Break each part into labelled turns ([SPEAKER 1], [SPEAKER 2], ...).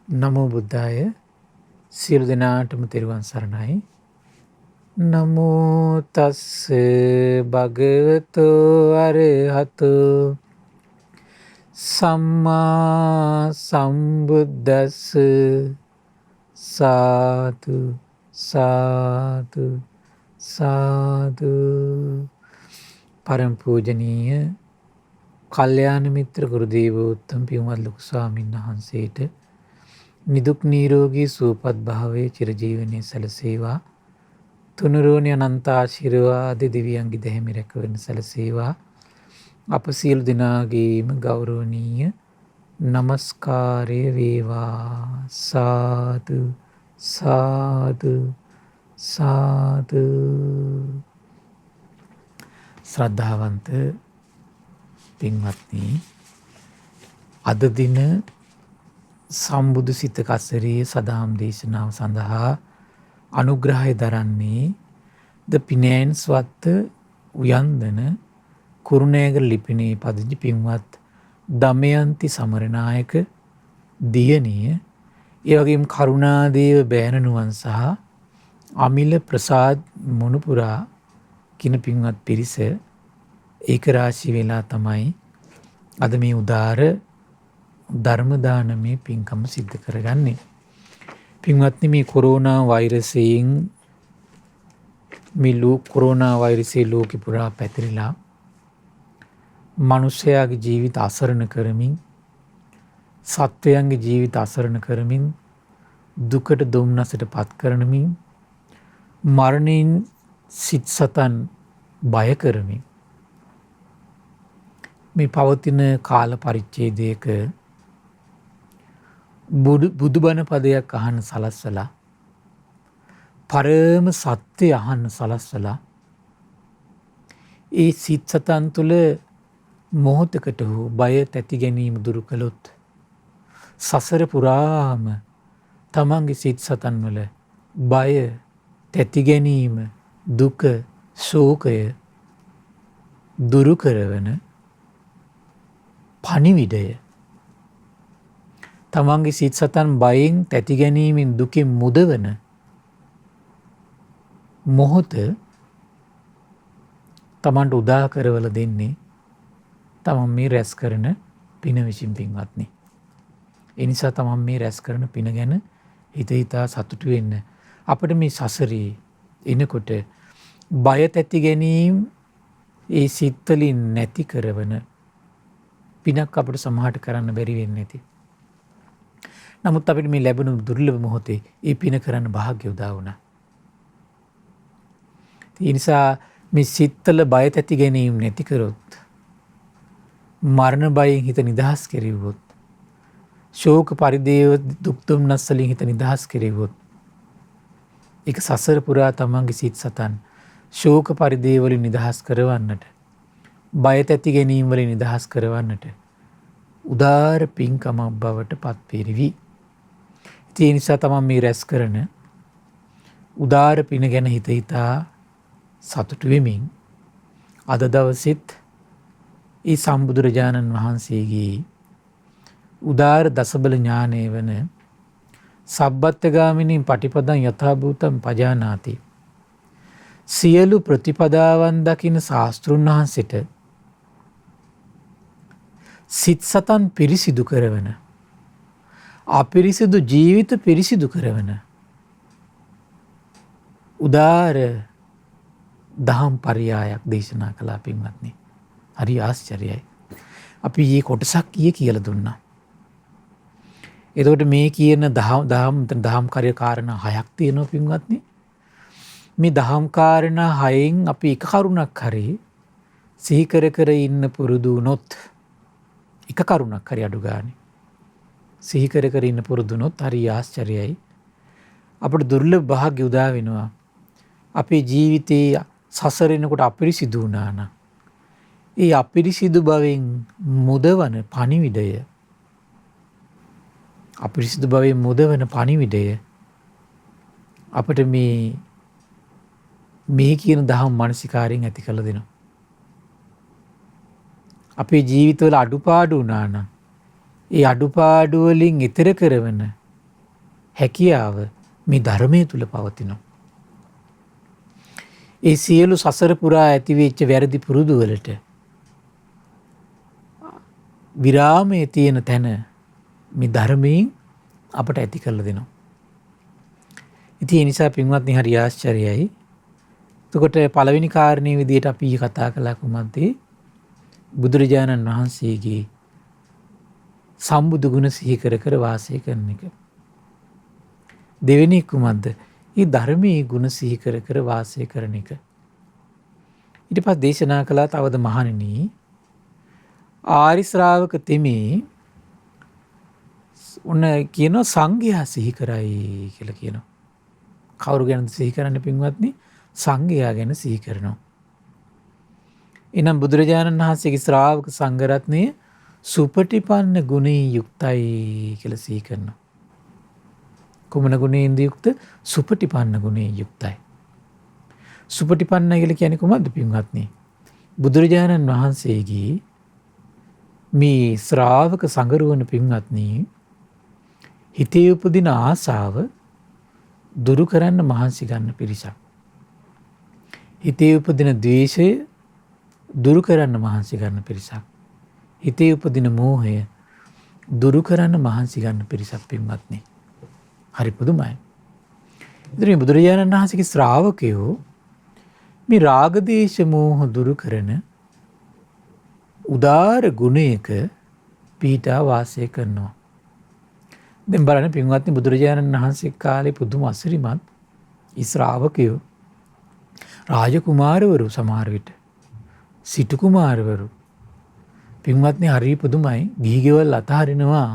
[SPEAKER 1] නමෝ බුද්ධාය. සියලු දෙනාටම තෙරුවන් සරණයි. නමෝ තස්ස භගවතු අරහතු සම්මා සම්බුද්දස්ස. සාදු සාදු සාදු. පරම පූජනීය කල්යාණ මිත්‍ර ගුරු දේවෝත්තම පින්වත් ලොකු ස්වාමීන් වහන්සේට නිදුක් නිරෝගී සුවපත් භාවයේ චිරජීවනයේ සැලසේවා. තුනුරුවනි අනන්ත ආශිර්වාද දිව්‍යංගි දෙහිමි රැකවරන සැලසේවා. අප සියලු දෙනාගේම ගෞරවනීය නමස්කාරය වේවා. සාදු සාදු සාදු. ශ්‍රද්ධාවන්ත පින්වත්නි, අද දින සම්බුදු සිත කසරේ සදාම් දේශනාව සඳහා අනුග්‍රහය දරන්නේ ද පිනෑන්ස් වත්ත උයන්දන කුරුණෑගල ලිපිනේ පදිංචි පින්වත් දමයන්ති සමරනායක දියණිය, ඒ වගේම කරුණාදේව බෑණනුවන් සහ අමිල ප්‍රසාද් මොනුපුරා කින පින්වත් පිරිස ඒක රාශී වෙලා තමයි අද මේ උදාර ධර්ම දානමේ පින්කම සිද්ධ කරගන්නේ. පින්වත්නි, මේ කොරෝනා වෛරසයෙන් කොරෝනා වෛරසයේ ලෝකෙ පුරා පැතිරිලා මනුෂ්‍යයාගේ ජීවිත අසරණ කරමින්, සත්වයන්ගේ ජීවිත අසරණ කරමින්, දුකට දුම්නසට පත් කරමින්, මරණයෙන් සිත් සතන් බය කරමින් මේ පවතින කාල පරිච්ඡේදයක බුදුබණ පදයක් අහන්න සලස්සලා, පරම සත්‍ය අහන්න සලස්සලා, ඒ සිත් සතන් තුළ මොහොතකට හෝ බය තැති ගැනීම දුරු කළොත් සසර පුරාම තමන්ගේ සිත් සතන් වල බය තැති ගැනීම, දුක, ශෝකය දුරු කරවන පණිවිඩය, තමන්ගේ සිත් සතන් බයෙන් තැති ගැනීමෙන් දුකින් මුදවන මොහොත තමන්ට උදා කරවල දෙන්නේ තමන් මේ රැස් කරන පින විසින් පින්වත්නි. ඒ නිසා තමන් මේ රැස් කරන පින ගැන හිත හිතා සතුටු වෙන්න. අපිට මේ සසරේ එනකොට බය තැති ගැනීම ඒ සිත්වලින් නැති කරවන පිනක් අපිට සමහරට කරන්න බැරි වෙන්නේ නැති. නමුත් අපිට මේ ලැබුණු දුර්ලභ මොහොතේ ඒ පින කරන්න වාසනාව උදා වුණා. ඒ නිසා මේ සිත්වල බය තැති ගැනීම නැති කරොත්, මරණ බයෙන් හිත නිදහස් කෙරෙව්වොත්, ශෝක පරිදේව දුක් දුම්නස් වලින් හිත නිදහස් කෙරෙව්වොත්, ඒක සසර පුරා තමන්ගේ සිත් සතන් ශෝක පරිදේව වලින් නිදහස් කරවන්නට, බය තැති ගැනීම වලින් නිදහස් කරවන්නට උදාර පින්කමක් බවට පත් පෙරවි. ඒ නිසා තමන් මේ රැස් කරන උදාර පින ගැන හිත හිතා සතුටු වෙමින් අද දවසෙත් ඒ සම්බුදුරජාණන් වහන්සේගේ උදාර දසබල ඥානය වන සබ්බත්ථගාමිනී පටිපදං යථාභූතං පජානාති, සියලු ප්‍රතිපදාවන් දකින ශාස්ත්‍රුන් වහන්සේට සිත් සතන් පිරිසිදු කරවන, අපිරිසිදු ජීවිත පිරිසිදු කරවන උදාර දහම් පරයයක් දේශනා කළා පින්වත්නි. හරි ආශ්චර්යයි. අපි මේ කොටසක් කියලා දුන්නා. එතකොට මේ කියන දහම් කාරණා 6ක් තියෙනවා පින්වත්නි. මේ දහම් කාරණා 6න් අපි එක කරුණක් හරි සිහි කර ඉන්න පුරුදු වුණොත්, එක කරුණක් හරි අඩු ගානේ සිහි කර ඉන්න පුරුදු වුණොත් හරි ආශ්චර්යයි. අපිට දුර්ලභ වාසනාව උදා වෙනවා. අපේ ජීවිතේ සසරෙනකොට අපිරිසිදු වුණා නම්, ඒ අපිරිසිදු බවෙන් මුදවන පණිවිඩය, අපිරිසිදු බවෙන් මුදවන පණිවිඩය අපිට මේ කියන දහම් මානසිකාරයෙන් ඇති කළ දෙනවා. අපේ ජීවිතවල අඩුපාඩු වුණා නම්, ඒ අඩුපාඩු වලින් ඈතර කරවන හැකියාව මේ ධර්මයේ තුල පවතිනවා. ඒ සියලු සසර පුරා ඇතිවෙච්ච වැරදි පුරුදු වලට විරාමයේ තියෙන තැන මේ ධර්මයෙන් අපට ඇති කරලා දෙනවා. ඉතින් ඒ නිසා පින්වත්නි හරි ආශ්චර්යයි. එතකොට පළවෙනි කාරණේ විදිහට අපි කතා කළා කුමක්ද? බුදුරජාණන් වහන්සේගේ සම්බුදු ගුණ සිහි කර කර වාසය කරන එක. දෙවෙනි කුමක්ද? මේ ධර්මයේ ගුණ සිහි කර කර වාසය කරන එක. ඊට පස්සේ දේශනා කළා තවද මහණෙනි ආරි ශ්‍රාවක තෙමේ උන කියනවා සංඝයා සිහි කරයි කියලා කියනවා. කවුරු ගැනද සිහි කරන්නේ පින්වත්නි? සංඝයා ගැන සිහි කරනවා. එනම් බුදුරජාණන් වහන්සේගේ ශ්‍රාවක සංඝ රත්නය සුපටිපන්න ගුණයෙන් යුක්තයි කියලා සිහි කරනවා. කුමන ගුණයෙන්ද යුක්ත? සුපටිපන්න ගුණයෙන් යුක්තයි. සුපටිපන්න කියලා කියන්නේ කොහොමද පින්වත්නි? බුදුරජාණන් වහන්සේගේ මේ ශ්‍රාවක සංඝරුවන පින්වත්නි හිතේ උපදින ආසාව දුරු කරන්න මහන්සි ගන්න පිරිසක්. හිතේ උපදින ද්වේෂය දුරු කරන්න මහන්සි ගන්න පිරිසක්. හිතේ උපදින මෝහය දුරු කරන්න මහන්සි ගන්න පිරිසක් පින්වත්නි. හරි පුදුමයි. ඉතින් මේ බුදුරජාණන් වහන්සේගේ ශ්‍රාවකයෝ මේ රාග දේශ මෝහ දුරු කරන උදාර ගුණයක පීඨා වාසය කරනවා. දැන් බලන්න පින්වත්නි බුදුරජාණන් වහන්සේ කාලේ පුදුම අසිරිමත් ශ්‍රාවකයෝ රාජකුමාරවරු සමහර විට සිටු කුමාරවරු පින්වත්නි හරි පුදුමයි. ගිහිගෙවල් අතහරිනවා.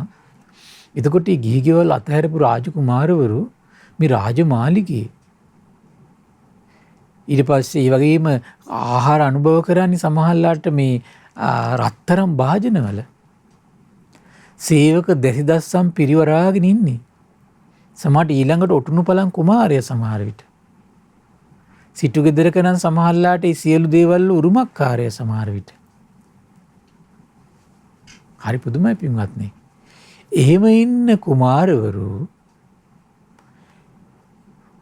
[SPEAKER 1] එතකොට මේ ගිහිගෙවල් අතහැරපු රාජකුමාරවරු මේ රාජමාලිගයේ ඊට පස්සේ ඒ වගේම ආහාර අනුභව කරන්නේ සමහරලාට මේ රත්තරම් භාජනවල සේවක දැසිදස්සම් පිරිවරාගෙන ඉන්නේ. සමහරට ඊළඟට ඔටුනු පලන් කුමාරය සමහර විට. සිටු ගෙදරක නම් සමහරලාට ඒ සියලු දේවල් උරුමකාරය සමහර විට. හරි පුදුමයි පින්වත්නි. එහෙම ඉන්න කුමාරවරු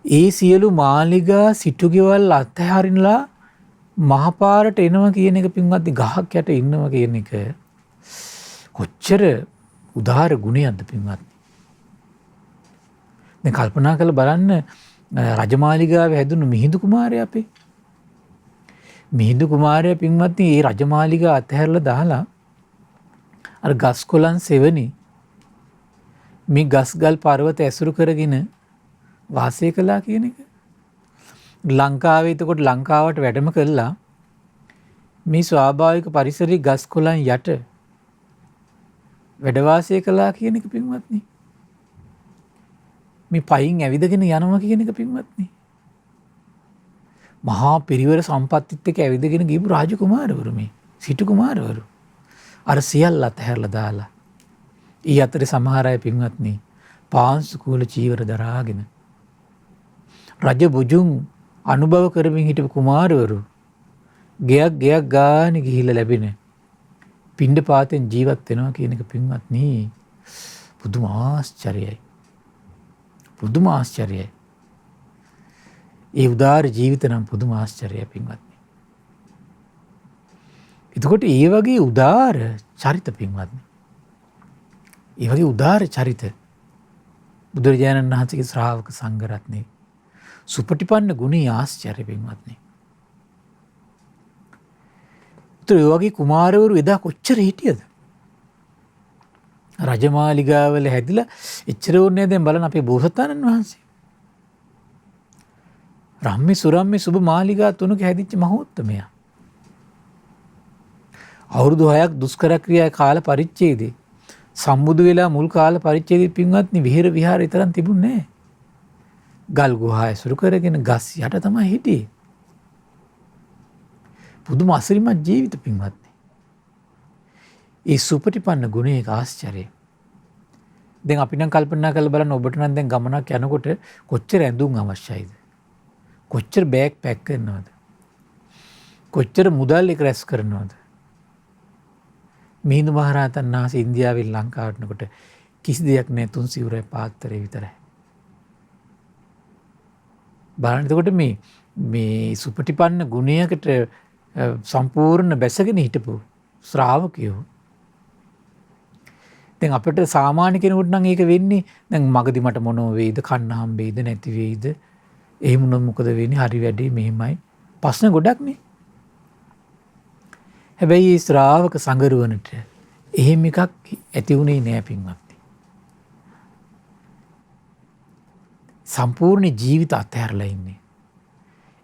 [SPEAKER 1] ඒ සියලු මාලිගා සිටු ගෙවල් අත්හැරිනලා මහපාරට එනවා කියන එක පින්වත්නි ගහක් යට ඉන්නවා කියන එක කොච්චර උදාර ගුණයක්ද පින්වත්නි. දැන් කල්පනා කරලා බලන්න රජමාලිගාවේ හැදුණු මිහිඳු කුමාරයා අපේ. මිහිඳු කුමාරයා පින්වත්නි මේ රජමාලිගා අතහැරලා දාලා අර ගස් කොළන් සෙවණි මේ ගස්ගල් පර්වත ඇසුරු කරගෙන වාසය කළා කියන එක. ලංකාවේ එතකොට ලංකාවට වැඩම කළා මේ ස්වාභාවික පරිසරයේ ගස් කොළන් යට වැඩ වාසය කළා කියන එක පින්වත්නි. මේ පයින් ඇවිදගෙන යනවා කියන එක පින්වත්නි. මහා පිරිවර සම්පත්තිත් එක්ක ඇවිදගෙන ගිහපු රාජකුමාරවරු මේ සිටු කුමාරවරු අර සියල්ල අතහැරලා දාලා ඊ අතරේ සමහර අය පින්වත්නි පාංශු කුල චීවර දරාගෙන රජ බුජුන් අනුභව කරමින් හිටපු කුමාරවරු ගෙයක් ගානේ ගිහිල්ලා ලැබෙන පින්ඩ පාතෙන් ජීවත් වෙනවා කියන එක පින්වත්නි පුදුම ආශ්චර්යයි. පුදුම ආශ්චර්යයි. ඒ උදාර ජීවිත නම් පුදුම ආශ්චර්යයි පින්වත්නි. එතකොට ඒ වගේ උදාර චරිත පින්වත්නි. ඒ වගේ උදාර චරිත බුදුරජාණන් වහන්සේගේ ශ්‍රාවක සංඝ රත්නේ සුපටිපන්න ගුණී ආශ්චර්ය පින්වත්නි. ඒ වගේ කුමාරවරු එදා කොච්චර හිටියද? රජමාලිගාවල හැදිලා එච්චර ඕනේ දැන් බලන්න අපේ බෝසතාණන් වහන්සේ. රම්මේ සුරම්මේ සුබ මාලිගා තුනක හැදිච්ච මහෝත්තමයා. අවුරුදු 6ක් දුෂ්කර ක්‍රියා කාල පරිච්ඡේදේ සම්බුදු වෙලා මුල් කාල පරිච්ඡේදේ පින්වත්නි විහෙර විහාර තරම් තිබුණේ නැහැ. ගල් ගුහා ඇසුරු කරගෙන ගස් යට තමයි හිටියේ. පුදුම අසිරිමත් ජීවිත පින්වත්නි. ඒ සුපටිපන්න ගුණයක ආශ්චර්යය. දැන් අපි නම් කල්පනා කරලා බලන්න ඔබට නම් දැන් ගමනක් යනකොට කොච්චර ඇඳුම් අවශ්‍යයිද? කොච්චර බෑග් පැක් කරනවද? කොච්චර මුදල් එක රැස් කරනවද? මිහිඳු මහරහතන් වහන්සේ ඉන්දියාවෙන් ලංකාවට එනකොට කිසි දෙයක් නැහැ 300 පාත්‍රය විතරයි. බලන්න එතකොට මේ සුපටිපන්න ගුණයකට සම්පූර්ණ බැසගෙන හිටපු ශ්‍රාවකයෝ දැන් අපිට සාමාන්‍ය කෙනෙකුට නම් ඒක වෙන්නේ දැන් මගදී මට මොනෝ වෙයිද කන්න හම්බෙයිද නැති වෙයිද එහෙම වුණොත් මොකද වෙන්නේ හරි වැඩේ මෙහෙමයි ප්‍රශ්න ගොඩක් නේ හැබැයි මේ ශ්‍රාවක සංගරුවනට එහෙම එකක් ඇති වුණේ නෑ පින්වත්නි සම්පූර්ණ ජීවිත අත්හැරලා ඉන්නේ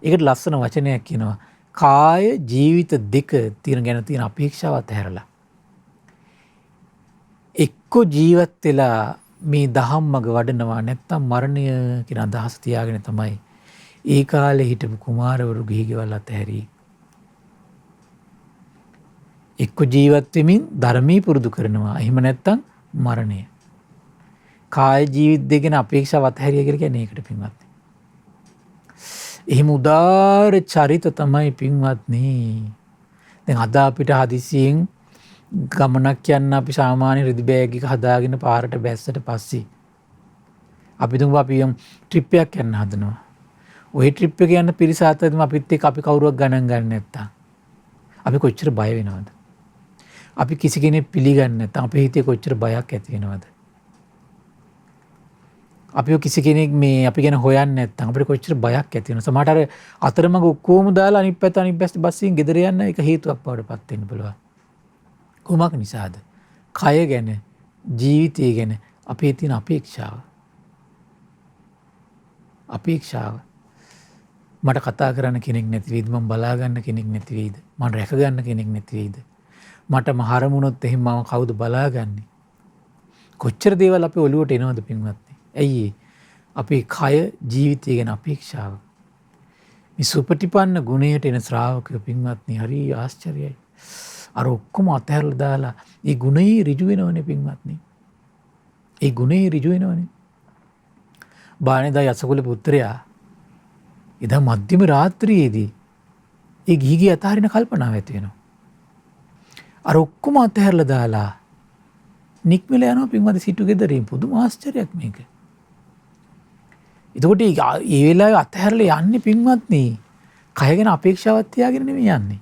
[SPEAKER 1] ඒකට ලස්සන වචනයක් කියනවා කාය ජීවිත දෙක ගැන තියෙන අපේක්ෂාව අත්හැරලා එක්ක ජීවත් වෙලා මේ ධම්මග වඩනවා නැත්තම් මරණය කියන අදහස තියාගෙන තමයි ඒ කාලේ හිටපු කුමාරවරු ගිහිගෙවල් අතහැරි. එක්ක ජීවත් වෙමින් ධර්මී පුරුදු කරනවා. එහෙම නැත්තම් මරණය. කාය ජීවිත දෙකෙන අපේක්ෂාව අතහැරිය කියලා කියන්නේ ඒකට පින්වත්නි. එහෙම උදාර චරිත තමයි පින්වත්නි. දැන් අද අපිට හදිසියෙන් ගමනක් යන්න අපි සාමාන්‍ය රෙදි බෑග් එක හදාගෙන පාරට බැස්සට පස්සේ අපි තුමු අපි ට්‍රිප් එකක් යන්න හදනවා. ওই ට්‍රිප් එක යන පිරිස අතරම අපිත් එක්ක අපි කවුරුවක් ගණන් ගන්න නැත්තම් අපි කොච්චර බය වෙනවද? අපි කිසි කෙනෙක් පිළිගන්නේ නැත්තම් අපේ හිතේ කොච්චර බයක් ඇති වෙනවද? අපි කිසි කෙනෙක් මේ අපි ගැන හොයන්නේ නැත්තම් අපිට කොච්චර බයක් ඇති වෙනවද? සමහරට අර අතරමඟ ඔක්කොම දාලා අනිත් පැත්ත බස්සින් ගෙදර යන්න එක හේතුවක් බවටපත් වෙන්න පුළුවන්. කුමක් නිසාද? කය ගැන ජීවිතය ගැන අපේ තියෙන අපේක්ෂාව. මට කතා කරන්න කෙනෙක් නැති වෙයිද? මම බලා ගන්න කෙනෙක් නැති වෙයිද? මම රැක ගන්න කෙනෙක් නැති වෙයිද? මට මහරමුණොත් එහෙම මම කවුද බලාගන්නේ? කොච්චර දේවල් අපේ ඔළුවට එනවද පින්වත්නි? ඇයි අපේ කය ජීවිතය ගැන අපේක්ෂාව. මේ සුපටිපන්න ගුණයට එන ශ්‍රාවකයෝ පින්වත්නි හරි ආශ්චර්යයි. අර ඔක්කොම අතහැරලා දාලා ඒ ගුණේ ඍජු වෙනවනේ පින්වත්නි. ඒ ගුණේ ඍජු වෙනවනේ. බාණේදා යසකුල පුත්‍රයා එදා මධ්‍යම රාත්‍රියේදී ඒ ගිහිගේ අතහරින කල්පනාව ඇති වෙනවා. අර ඔක්කොම අතහැරලා දාලා නික්මලා යනවා පින්වත්නි සිටු ගෙදරින්. පුදුම ආශ්චර්යයක් මේක. එතකොට ඒ වෙලාවේ අතහැරලා යන්නේ පින්වත්නි කය ගැන අපේක්ෂාවක් තියාගෙන නෙමෙයි යන්නේ.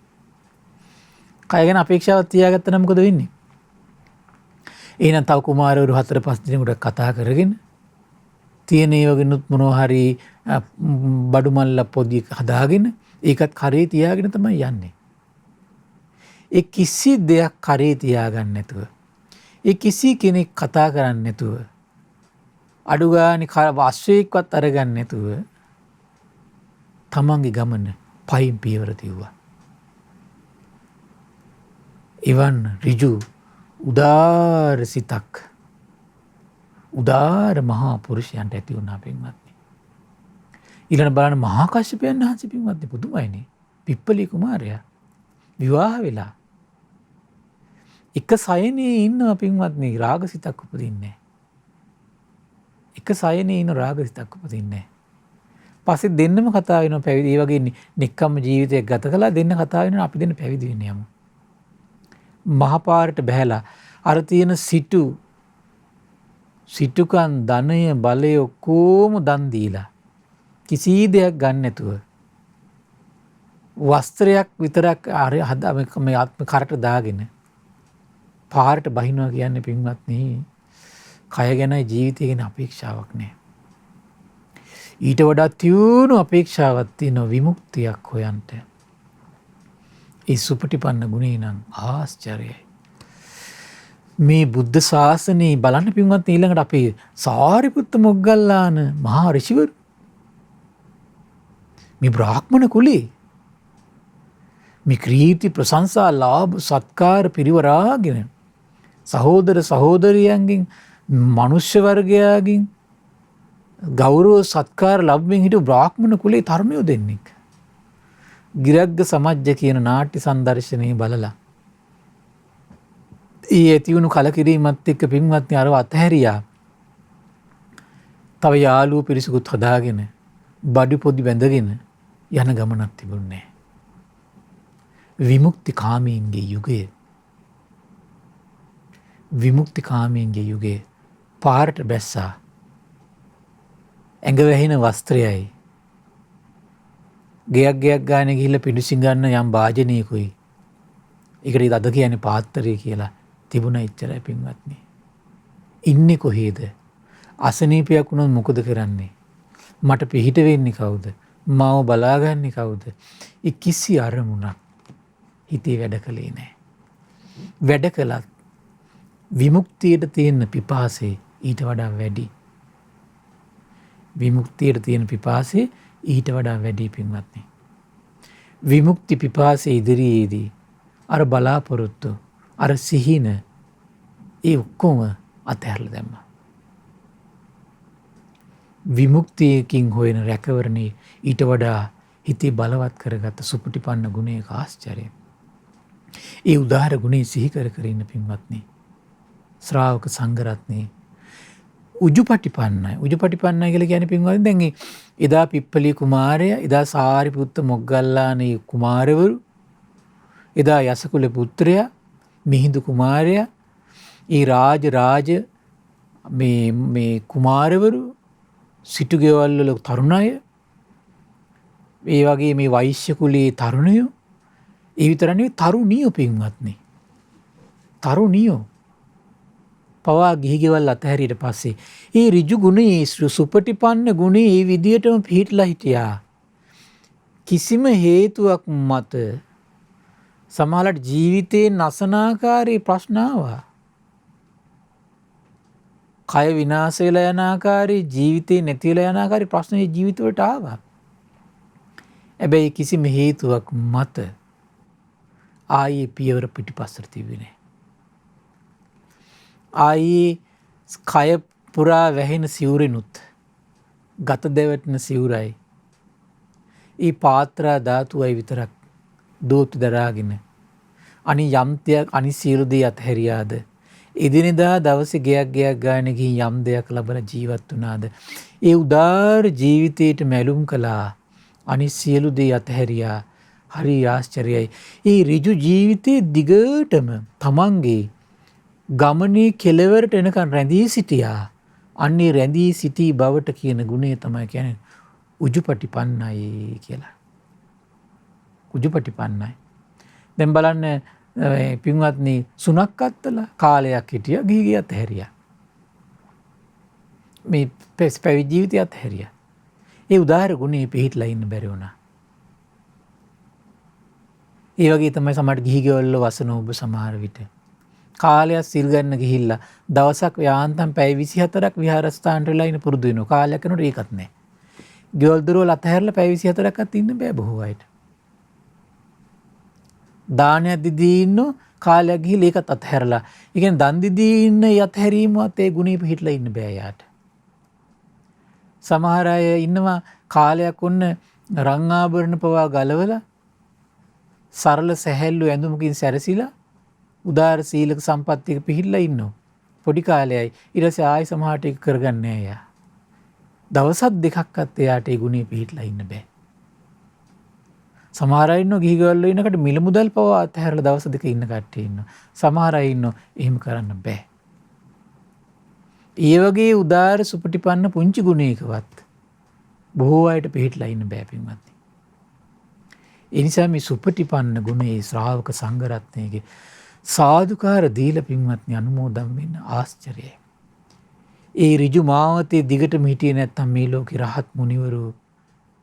[SPEAKER 1] කය ගැන අපේක්ෂාවක් තියාගත්තා නම් මොකද වෙන්නේ? එහෙනම් තව කුමාරවරු 4-5 දිනකට කතා කරගෙන තියෙන ඒ වගේනුත් මොනවා හරි බඩු මල්ල පොඩි හදාගෙන ඒකත් කරේ තියාගෙන තමයි යන්නේ. ඒ කිසි දෙයක් කරේ තියාගන්න නැතුව ඒ කිසි කෙනෙක් කතා කරන්නේ නැතුව අඩු ගානේ වාස්වේක්වත් අරගන්න නැතුව තමන්ගේ ගමන පයින් පියවර තියුවා. එවන් ඍජු උදාර සිතක් උදාර මහා පුරුෂයන්ට ඇති වුණා පින්වත්නි. ඊළඟ බලන්න මහා කශ්‍යපයන් වහන්සේ පින්වත්නි පුදුමයිනේ. පිප්පලී කුමාරයා විවාහ වෙලා එක සයනේ ඉන්නවා පින්වත්නි රාගසිතක් උපදින්නේ. එක සයනේ ඉන්න රාගසිතක් උපදින්නේ. පස්සේ දෙන්නම කතා වෙනවා පැවිදි. ඒ වගේ නික්කම්ම ජීවිතයක් ගත කළා දෙන්න කතා වෙනවා අපි දෙන්න පැවිදි වෙන්න යමු. මහපාරට බහැලා අර තියෙන සිටුකන් ධනය බලය ඔක්කොම දන් දීලා කිසි දෙයක් ගන්න නැතුව වස්ත්‍රයක් විතරක් මේ ආත්ම කරට දාගෙන පාරට බහිනවා කියන්නේ පින්වත්නි කය ගැන ජීවිතය ගැන අපේක්ෂාවක් නැහැ. ඊට වඩා තියුණු අපේක්ෂාවක් තියෙන විමුක්තියක් හොයන්ට. ඒ සුපටිපන්න ගුණේ නම් ආශ්චර්යයි. මේ බුද්ධ ශාසනයේ බලන්න පින්වත් ඊළඟට අපේ සාරිපුත්ත මොග්ගල්ලාන මහා ඍෂිවරු මේ බ්‍රාහ්මණ කුලේ මේ කීර්ති ප්‍රශංසා ලාභ සත්කාර පිරිවරාගෙන සහෝදර සහෝදරියන්ගෙන් මනුෂ්‍ය වර්ගයාගෙන් ගෞරව සත්කාර ලැබෙමින් හිටු බ්‍රාහ්මණ කුලේ තරුණයෝ දෙන්නෙක් ගිරග්ග සමජ්ජ කියන නාට්‍ය සංදර්ශනයේ බලලා ඒ ඇතිවුණු කලකිරීමත් එක්ක පින්වත්නි අරව අතහැරියා. තව යාළුවෝ පිරිසකුත් හදාගෙන බඩු පොඩි බැඳගෙන යන ගමනක් තිබුණේ. විමුක්ති කාමීන්ගේ යුගය. විමුක්ති කාමීන්ගේ යුගය පාරට බැස්සා. ඇඟ වැහෙන වස්ත්‍රයයි ගෙයක් ගානේ ගිහිල්ලා පිඬුසිඟ ගන්න යම් වාජනයකුයි. ඒකට අද කියන්නේ පාත්‍රය කියලා තිබුණා ඉච්චරයි පින්වත්නි. ඉන්නේ කොහේද? අසනීපයක් වුණොත් මොකද කරන්නේ? මට පිහිට වෙන්නේ කවුද? මාව බලාගන්නේ කවුද? ඒ කිසි අරමුණක් හිතේ වැඩ කළේ නැහැ. වැඩ කළත් විමුක්තියට තියෙන පිපාසය ඊට වඩා වැඩි. විමුක්තියට තියෙන පිපාසය ඊට වඩා වැඩි පින්වත්නි. විමුක්ති පිපාසය ඉදිරියේදී අර බලාපොරොත්තු අර සිහින ඒ ඔක්කොම අතහැරලා දැම්මා. විමුක්තියකින් හොයන රැකවරණේ ඊට වඩා හිතේ බලවත් කරගත්ත සුපටිපන්න ගුණයක ආශ්චර්යය. ඒ උදාර ගුණේ සිහි කර කර ඉන්න පින්වත්නි. ශ්‍රාවක සංඝරත්නයේ උජුපටිපන්නයි. උජුපටිපන්නයි කියලා කියන්නේ පින්වත්නි දැන් එදා පිප්පලී කුමාරයා, එදා සාරිපුත්ත මොග්ගල්ලානේ කුමාරවරු, එදා යසකුල පුත්‍රයා, මිහිඳු කුමාරයා, ඒ රාජ මේ කුමාරවරු, සිටු ගෙවල් වල තරුණ අය, ඒ වගේ මේ වෛශ්‍ය කුලයේ තරුණයෝ, ඒ විතර නෙවෙයි තරුණියෝ පින්වත්නි. තරුණියෝ පවා ගිහි ගෙවල් අතහැරියට පස්සේ ඒ ඍජු ගුණේ සුපටිපන්න ගුණේ ඒ විදියටම පිහිටලා හිටියා. කිසිම හේතුවක් මත සමහරවිට ජීවිතේ නසනාකාරී ප්‍රශ්න ආවා. කය විනාශ වෙලා යන ආකාරී, ජීවිතේ නැති වෙලා යන ආකාරී ප්‍රශ්න ඒ ජීවිතවලට ආවා. හැබැයි කිසිම හේතුවක් මත ආයේ පියවර පිටිපස්සට තිබුණේ නැහැ. ආයේ කය පුරා වැහෙන සිවුරෙනුත් ගත දෙවටන සිවුරයි ඒ පාත්‍රා ධාතුවයි විතරක් දෝතු දරාගෙන අනි යම්තයක් අනි සියලු දේ අතහැරියාද? එදිනෙදා දවසේ ගයක් ගානේ ගිහින් යම් දෙයක් ලබන ජීවත් වුණාද? ඒ උදාර ජීවිතයට මැලුම් කළා. අනි සියලු දේ අතහැරියා. හරි ආශ්චර්යයි. ඒ ඍජු ජීවිතයේ දිගටම තමන්ගේ ගමනේ කෙලවරට එනකන් රැඳී සිටියා. අන්නේ රැඳී සිටී බවට කියන ගුණය තමයි කියන්නේ උජුපටිපන්නයි කියලා. උජුපටිපන්නයි. දැන් බලන්න පින්වත්නි, සුනක් අත්තලා කාලයක් හිටියා, ගිහි අතහැරියා. මේ පැවිදි ජීවිතය අතහැරියා. ඒ උදාර ගුණේ පිහිටලා ඉන්න බැරි වුණා. ඒ වගේ තමයි සමහර ගිහි ගෙවල් වසන ඔබ සමහර විට කාලයක් සිල් ගන්න ගිහිල්ලා දවසක් යාන්තම් පැය 24ක් විහාරස්ථානට වෙලා ඉන්න පුරුදු වෙනවා. කාලයක් යනකොට ඒකත් නැහැ. ගෙවල් දොරවල් අතහැරලා පැය 24ක්වත් ඉන්න බෑ බොහෝ අයට. දානයක් දීදී ඉන්න කාලයක් ගිහිල්ලා ඒකත් අතහැරලා. ඒ කියන්නේ දන් දීදී ඉන්න යතහැරීමවත් ඒ ගුණේ පිහිටලා ඉන්න බෑ යාට. සමහර අය ඉන්නවා කාලයක් ඔන්න රන් ආභරණ පවා ගලවලා සරල සැහැල්ලු ඇඳුමකින් සැරසිලා උදාර සීලක සම්පත්තියක පිහිටලා ඉන්නවා. පොඩි කාලයයි ඊට පස්සේ ආයෙ සමහරට ඒක කරගන්නේ නැහැ යා. දවසක් දෙකක්වත් එයාට ඒ ගුණේ පිහිටලා ඉන්න බෑ. සමහර අය ඉන්නවා ගිහි ගෙවල් වල ඉන්නකොට මිල මුදල් පවා අතහැරලා දවස් දෙක ඉන්න කට්ටිය ඉන්නවා. සමහර අය ඉන්නවා එහෙම කරන්න බෑ. ඒ වගේ උදාර සුපටිපන්න පුංචි ගුණයකවත් බොහෝ අයට පිහිටලා ඉන්න බෑ පින්වත්නි. ඒ නිසා මේ සුපටිපන්න ගුණේ ශ්‍රාවක සංඝ රත්නයේ සාදුකාර දීලා පින්වත්නි අනුමෝදන් වෙන්න ආශ්චර්යයි. ඒ ඍජු මාවතේ දිගටම හිටියේ නැත්තම් මේ ලෝකේ රහත් මුනිවරු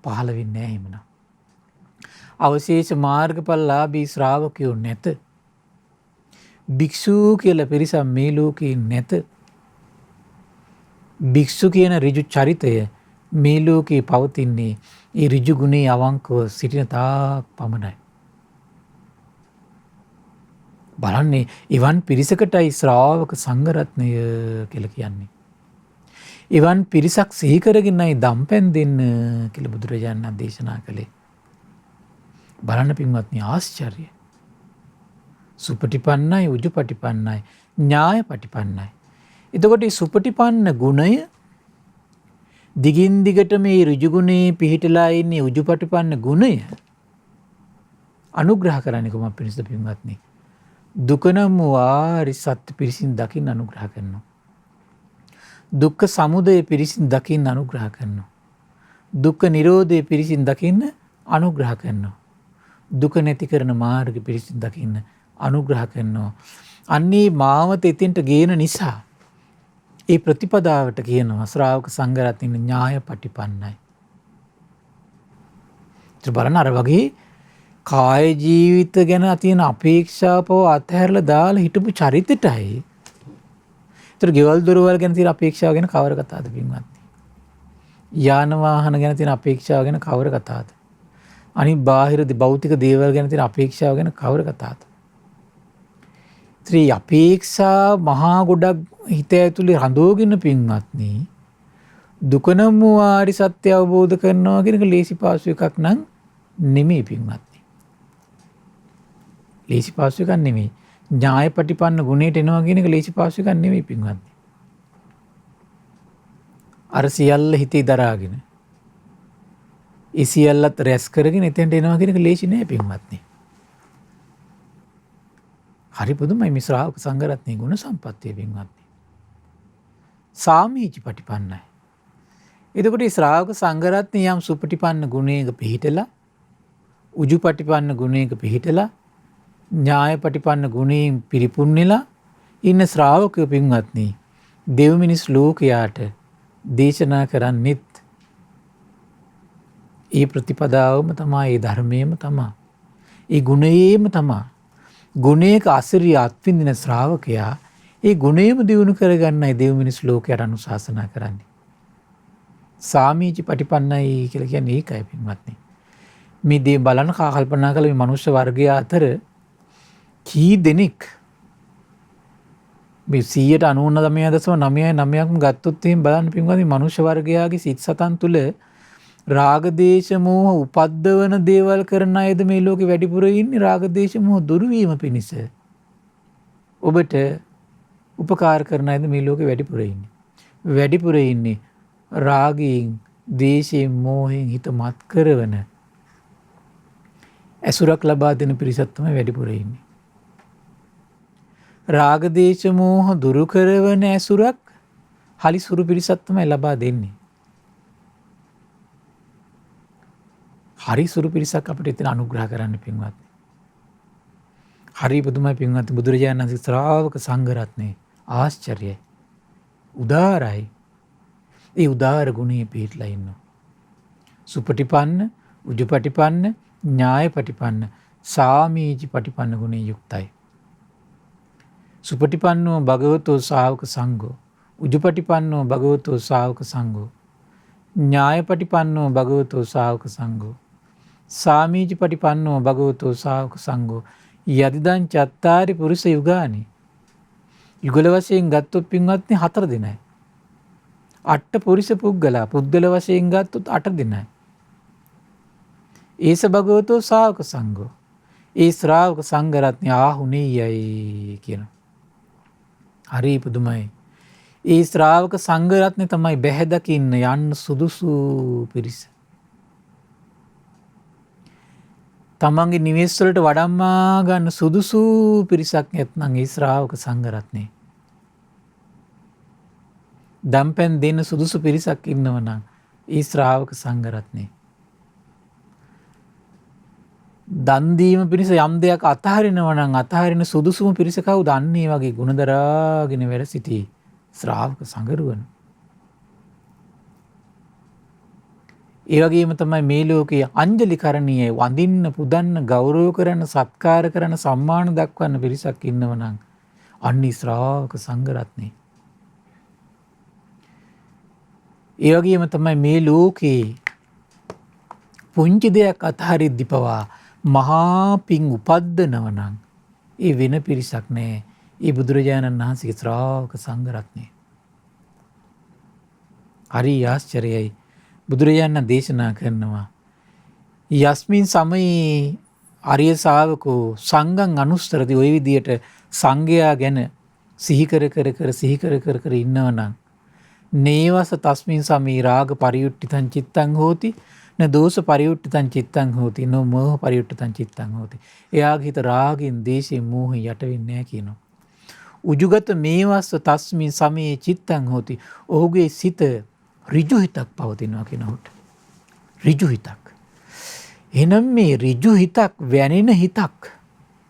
[SPEAKER 1] පහළ වෙන්නේ නැහැ එහෙමනම්. අවශේෂ මාර්ගඵලලාභී ශ්‍රාවකයෝ නැත. භික්ෂු කියලා පිරිසක් මේ ලෝකේ නැත. භික්ෂු කියන ඍජු චරිතය මේ ලෝකේ පවතින්නේ ඒ ඍජු ගුණේ අවංකව සිටින තාක් පමණයි. බලන්නේ එවන් පිරිසකටයි ශ්‍රාවක සංඝ රත්නය කියලා කියන්නේ. එවන් පිරිසක් සිහි කරගෙනයි දම්පැන් දෙන්න කියලා බුදුරජාණන් දේශනා කළේ. බලන්න පින්වත්නි ආශ්චර්යයි. සුපටිපන්නයි, උජුපටිපන්නයි, ඥායපටිපන්නයි. එතකොට මේ සුපටිපන්න ගුණය දිගින් දිගට මේ ඍජු ගුණේ පිහිටලා ඉන්නේ උජුපටිපන්න ගුණය අනුග්‍රහ කරන්නේ කොහොමද පිරිසද පින්වත්නි? දුක නම් වාරි සත්‍ය පිරිසින් දකින්න අනුග්‍රහ කරනවා. දුක්ඛ සමුදය පිරිසින් දකින්න අනුග්‍රහ කරනවා. දුක්ඛ නිරෝධය පිරිසින් දකින්න අනුග්‍රහ කරනවා. දුක නැති කරන මාර්ග පිරිසිදු දකින්න අනුග්‍රහ කරනවා. අන්නේ මාවත එතෙන්ට ගේන නිසා ඒ ප්‍රතිපදාවට කියනවා ශ්‍රාවක සංඝරත්නය ඥායපටිපන්නයි. බලන්න අර වගේ කාය ජීවිත ගැන තියෙන අපේක්ෂාව පව අත්හැරලා දාලා හිටපු චරිතයටයි. ඒතර ගෙවල් දොරවල් ගැන තියෙන අපේක්ෂාව ගැන කවර කතාවද පින්වත්නි? යාන වාහන ගැන තියෙන අපේක්ෂාව ගැන කවර කතාවද? අනිත් බාහිර භෞතික දේවල් ගැන තියෙන අපේක්ෂාව ගැන කවර කතාවද? ත්‍රි අපේක්ෂා මහා ගොඩක් හිත ඇතුලේ රඳවගෙන පින්වත්නි දුක නම් වූ ආරි සත්‍ය අවබෝධ කරනවා කියන එක ලේසි පාසු එකක් නම් නෙමෙයි පින්වත්නි. ලේසි පාසු එකක් නෙමෙයි. ඥායපටිපන්න ගුණයට එනවා කියන එක ලේසි පාසු එකක් නෙමෙයි පින්වත්නි. අර සියල්ල හිතේ දරාගෙන ඒ සියල්ලත් රැස් කරගෙන එතෙන්ට එනවා කියන එක ලේසි නෑ පින්වත්නි. හරි පුදුමයි මේ ශ්‍රාවක සංඝරත්නයේ ගුණ සම්පත්තිය පින්වත්නි. සාමීචි පටිපන්නයි. එතකොට මේ ශ්‍රාවක සංඝරත්නය යම් සුපටිපන්න ගුණයක පිහිටලා උජුපටිපන්න ගුණයක පිහිටලා ඥායපටිපන්න ගුණයෙන් පිරිපුන්නෙලා ඉන්න ශ්‍රාවකයෝ පින්වත්නි දෙව් මිනිස් ලෝකයාට දේශනා කරන්නෙත් ඒ ප්‍රතිපදාවම තමයි ඒ ධර්මයේම තමයි ඒ ගුණයේම තමයි. ගුණයක අසිරිය අත්විඳින ශ්‍රාවකයා ඒ ගුණයම දියුණු කරගන්නයි දෙව් මිනිස් ලෝකයට අනුශාසනා කරන්නේ. සාමීචි පටිපන්නයි කියලා කියන්නේ ඒකයි පින්වත්නි. මේ දේ බලන කල්පනා කළ මේ මනුෂ්‍ය වර්ගය අතර කී දෙනෙක් මේ 99.999ක්ම ගත්තොත් එහෙම බලන්න පින්වත්නි මනුෂ්‍ය වර්ගයාගේ සිත් සතන් තුල රාග දේශ මොහ උපද්දවන දේවල් කරන අයද මේ ලෝකේ වැඩිපුර ඉන්නේ රාග දේශ මොහ දුරු වීම පිණිස. ඔබට උපකාර කරන අයද මේ ලෝකේ වැඩිපුර ඉන්නේ. වැඩිපුර ඉන්නේ රාගයෙන්, දේශයෙන්, මෝහයෙන් හිත මත් කරවන ඇසුරක් ලබා දෙන පිරිසක් තමයි වැඩිපුර ඉන්නේ. රාග දේශ මොහ දුරු කරවන ඇසුරක් hali සුරු පිරිසක් තමයි ලබා දෙන්නේ. හරි සුරු පිරිසක් අපිට එතන අනුග්‍රහ කරන්න පින්වත්නි. හරි පුදුමයි පින්වත්නි බුදුරජාණන් වහන්සේ ශ්‍රාවක සංඝරත්නයේ ආශ්චර්යයි. උදාරයි. ඒ උදාර ගුණයේ පිහිටලා ඉන්නවා. සුපටිපන්න, උජුපටිපන්න, ඥායපටිපන්න, සාමීචි පටිපන්න ගුණේ යුක්තයි. සුපටිපන්නෝ භගවතෝ ශාවක සංඝෝ, උජුපටිපන්නෝ භගවතෝ ශාවක සංඝෝ, ඥායපටිපන්නෝ භගවතෝ ශාවක සංඝෝ, සාමීචි පටිපන්නෝ භගවතෝ ශාවක සංඝෝ යදිදං චත්තාරි පුරුෂ යුගානි. යුගල වශයෙන් ගත්තොත් පින්වත්නි 4 දිනයි. අට පුරිස පුද්ගලා පුද්ගල වශයෙන් ගත්තොත් 8 දිනයි. ඒස භගවතෝ ශාවක සංඝෝ. ඒ ශ්‍රාවක සංඝරත්නය ආහුනේයයි කියන. හරි පුදුමයි. ඒ ශ්‍රාවක සංඝරත්නය තමයි බැහැ දකින්න යන්න සුදුසු පිරිස. තමන්ගේ නිවෙස් වලට වඩම්මා ගන්න සුදුසු පිරිසක් නැත්නම් ඒ ශ්‍රාවක සංඝරත්නය. දම්පැන් දෙන්න සුදුසු පිරිසක් ඉන්නවනම් ඒ ශ්‍රාවක සංඝරත්නය. දන් දීම පිණිස යම් දෙයක් අතහරිනවා නම් අතහරින සුදුසුම පිරිස කවුද? අන්න ඒ වගේ ගුණදරාගෙන වැඩ සිටි ශ්‍රාවක සංඝරුවන. ඒ වගේම තමයි මේ ලෝකයේ අංජලි කරණීය වඳින්න පුදන්න ගෞරව කරන සත්කාර කරන සම්මාන දක්වන්න පිරිසක් ඉන්නවනම් අන්නේ ශ්‍රාවක සංඝරත්නේ. ඒ වගේම තමයි මේ ලෝකේ පුංචි දෙයක් අතහරිද්දි පවා මහා පිං උපද්දනවනම් ඒ වෙන පිරිසක් නෑ. ඒ බුදුරජාණන් වහන්සේගේ ශ්‍රාවක සංඝරත්නය. හරි ආශ්චර්යයි. බුදුරජාණන් දේශනා කරනවා යස්මින් සමයේ ආර්ය ශාවකෝ සංඝං අනුස්තරති. ওই විදියට සංඝයා ගැන සිහි කර කර ඉන්නවනම් නේවස තස්මින් සමී රාග පරියුට්ඨිතං චිත්තං හෝති න දෝෂ පරියුට්ඨිතං චිත්තං හෝති න මෝහ පරියුට්ඨිතං චිත්තං හෝති. එයාගේ හිත රාගෙන් දේශයෙන් මෝහෙන් යට වෙන්නේ නැහැ කියනවා. උජුගත මේවස්ස තස්මින් සමයේ චිත්තං හෝති. ඔහුගේ සිත ඍජු හිතක් පවතිනවා කියනකොට. ඍජු හිතක්. එහෙනම් මේ ඍජු හිතක්, වැනෙන හිතක්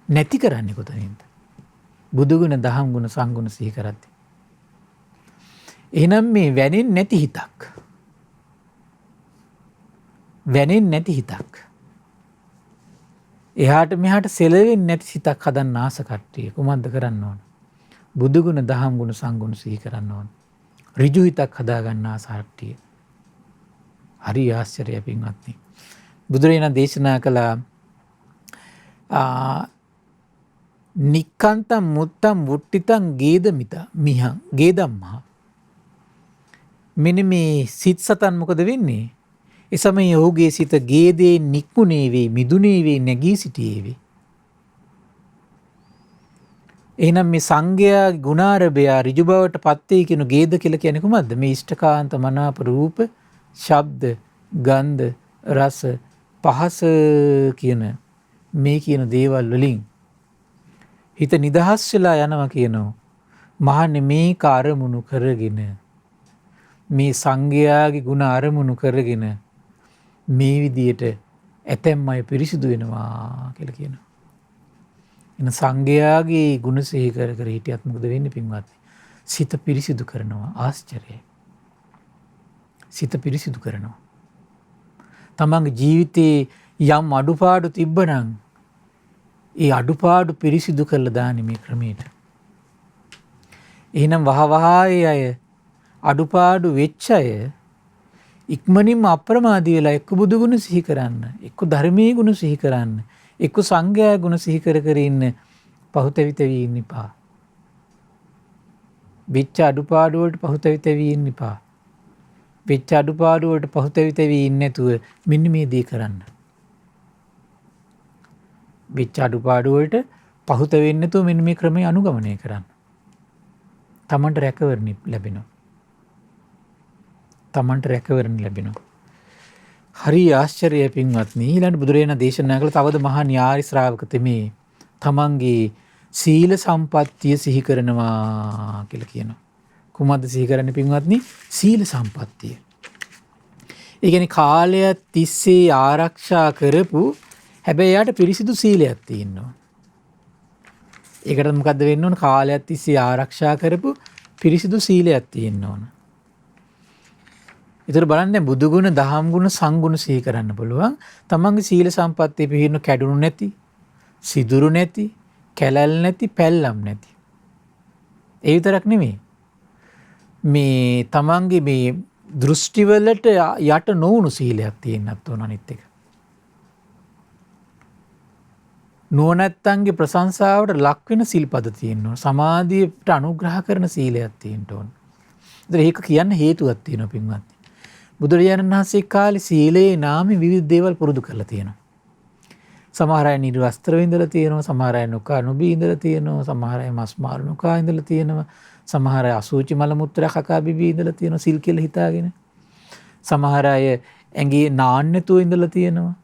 [SPEAKER 1] නැති කරන්නේ කොතනින්ද? බුදු ගුණ, දහම් ගුණ, සංගුණ සිහි කරද්දී. එහෙනම් මේ වැනෙන්නේ නැති හිතක්, වැනෙන්නේ නැති හිතක්, එහාට මෙහාට සෙලවෙන්නේ නැති හිතක් හදන්න ආස කට්ටිය කුමක්ද කරන්න ඕන? බුදු ගුණ, දහම් ගුණ, සංගුණ සිහි කරන්න ඕන. ඍජු හිතක් හදාගන්න ආස කට්ටිය. හරි ආශ්චර්යයි පින්වත්නි. බුදුරජාණන් දේශනා කළා නික්කන්තම් මුත්තම් වුට්ටිතං ගේදමිත මිහං ගේදම්මහ. මෙන්න මේ සිත් සතන් මොකද වෙන්නේ? ඒ සමයේ ඔහුගේ සිත ගේදේ නික්මුනේ වේ, මිදුනේ වේ, නැගී සිටියේ වේ. එහෙනම් මේ සංඝයා ගුණාරභය ඍජු බවට පත් වේ කියන ගේද කියලා කියන්නේ කොහොමද? මේ ඉෂ්ඨකාන්ත මනාප රූප, ශබ්ද, ගන්ධ, රස, පහස කියන මේ කියන දේවල් වලින් හිත නිදහස් වෙලා යනවා කියනවා. මහන්නේ මේක අරමුණු කරගෙන, මේ සංඝයාගේ ගුණ අරමුණු කරගෙන මේ විදියට ඇතැම් අය පිරිසිදු වෙනවා කියලා කියනවා. එන සංඝයාගේ ගුණ සිහි කර කර හිටියත් මොකද වෙන්නේ පින්වත්නි? සිත පිරිසිදු කරනවා. ආශ්චර්යයි. සිත පිරිසිදු කරනවා. තමන්ගේ ජීවිතේ යම් අඩුපාඩු තිබ්බනම් ඒ අඩුපාඩු පිරිසිදු කරලා දාන්නේ මේ ක්‍රමයට. එහෙනම් වහවහා ඒ අය අඩුපාඩු වෙච්ච අය ඉක්මනින්ම අප්‍රමාදී වෙලා එක්ක බුදු ගුණ සිහි කරන්න, එක්ක ධර්මයේ ගුණ සිහි කරන්න, එක්ක සංඝයා ගුණ සිහි කර කර ඉන්න පහුතැවිතවි ඉන්න එපා. වෙච්ච අඩුපාඩු වලට පහුතැවිතවි ඉන්න එපා. වෙච්ච අඩුපාඩු වලට පහුතැවිතවි ඉන්නේ නැතුව මෙන්න මේ දේ කරන්න. වෙච්ච අඩුපාඩු වලට පහුතැවෙන්නේ නැතුව මෙන්න මේ ක්‍රමය අනුගමනය කරන්න. තමන්ට රැකවරණ ලැබෙනවා. තමන්ට රැකවරණ ලැබෙනවා. හරි ආශ්චර්යයි පින්වත්නි. ඊළඟ බුදුරජාණන් දේශනා කළ තවද මහා න්‍යාය ශ්‍රාවක තෙමේ තමන්ගේ සීල සම්පත්තිය සිහි කරනවා කියලා කියනවා. කුමද්ද සිහි කරන්නේ පින්වත්නි? සීල සම්පත්තිය. ඒ කියන්නේ කාලය තිස්සේ ආරක්ෂා කරපු, හැබැයි යාට පිරිසිදු සීලයක් තියෙනවා. ඒකට මොකද්ද වෙන්න ඕන? කාලයක් තිස්සේ ආරක්ෂා කරපු පිරිසිදු සීලයක් තියෙන්න ඕන. ඒතර බලන්න දැන් බුදු ගුණ, දහම් ගුණ, සංගුණ සිහි කරන්න පුළුවන්. තමන්ගේ සීල සම්පත්තිය පිහින්න කැඩුණු නැති, සිදුරු නැති, කැලල් නැති, පැල්ලම් නැති. ඒ විතරක් නෙමෙයි. මේ තමන්ගේ මේ දෘෂ්ටිවලට යට නොවුණු සීලයක් තියෙන්නත් ඕන අනිත් එක. නුවණැත්තන්ගේ ප්‍රශංසාවට ලක් වෙන සිල්පද තියෙන්න ඕන. සමාධියට අනුග්‍රහ කරන සීලයක් තියෙන්න ඕන. ඒතර ඒක කියන්න හේතුවක් තියෙනවා පින්වත්නි. බුදුරජාණන් වහන්සේ කාලේ සීලේ නාමයෙන් විවිධ දේවල් පුරුදු කරලා තියෙනවා. සමහර අය නිර්වස්ත්‍ර විඳලා තියෙනවා, සමහර අය නොකා නොබී ඉඳලා තියෙනවා, සමහර අය මස් මාළු නොකා ඉඳලා තියෙනවා, සමහර අය අසුචි මල මුත්‍රා කකා බිබී ඉඳලා තියෙනවා සිල් කියලා හිතාගෙන. සමහර අය ඇඟේ නාන්න නැතුව ඉඳලා තියෙනවා.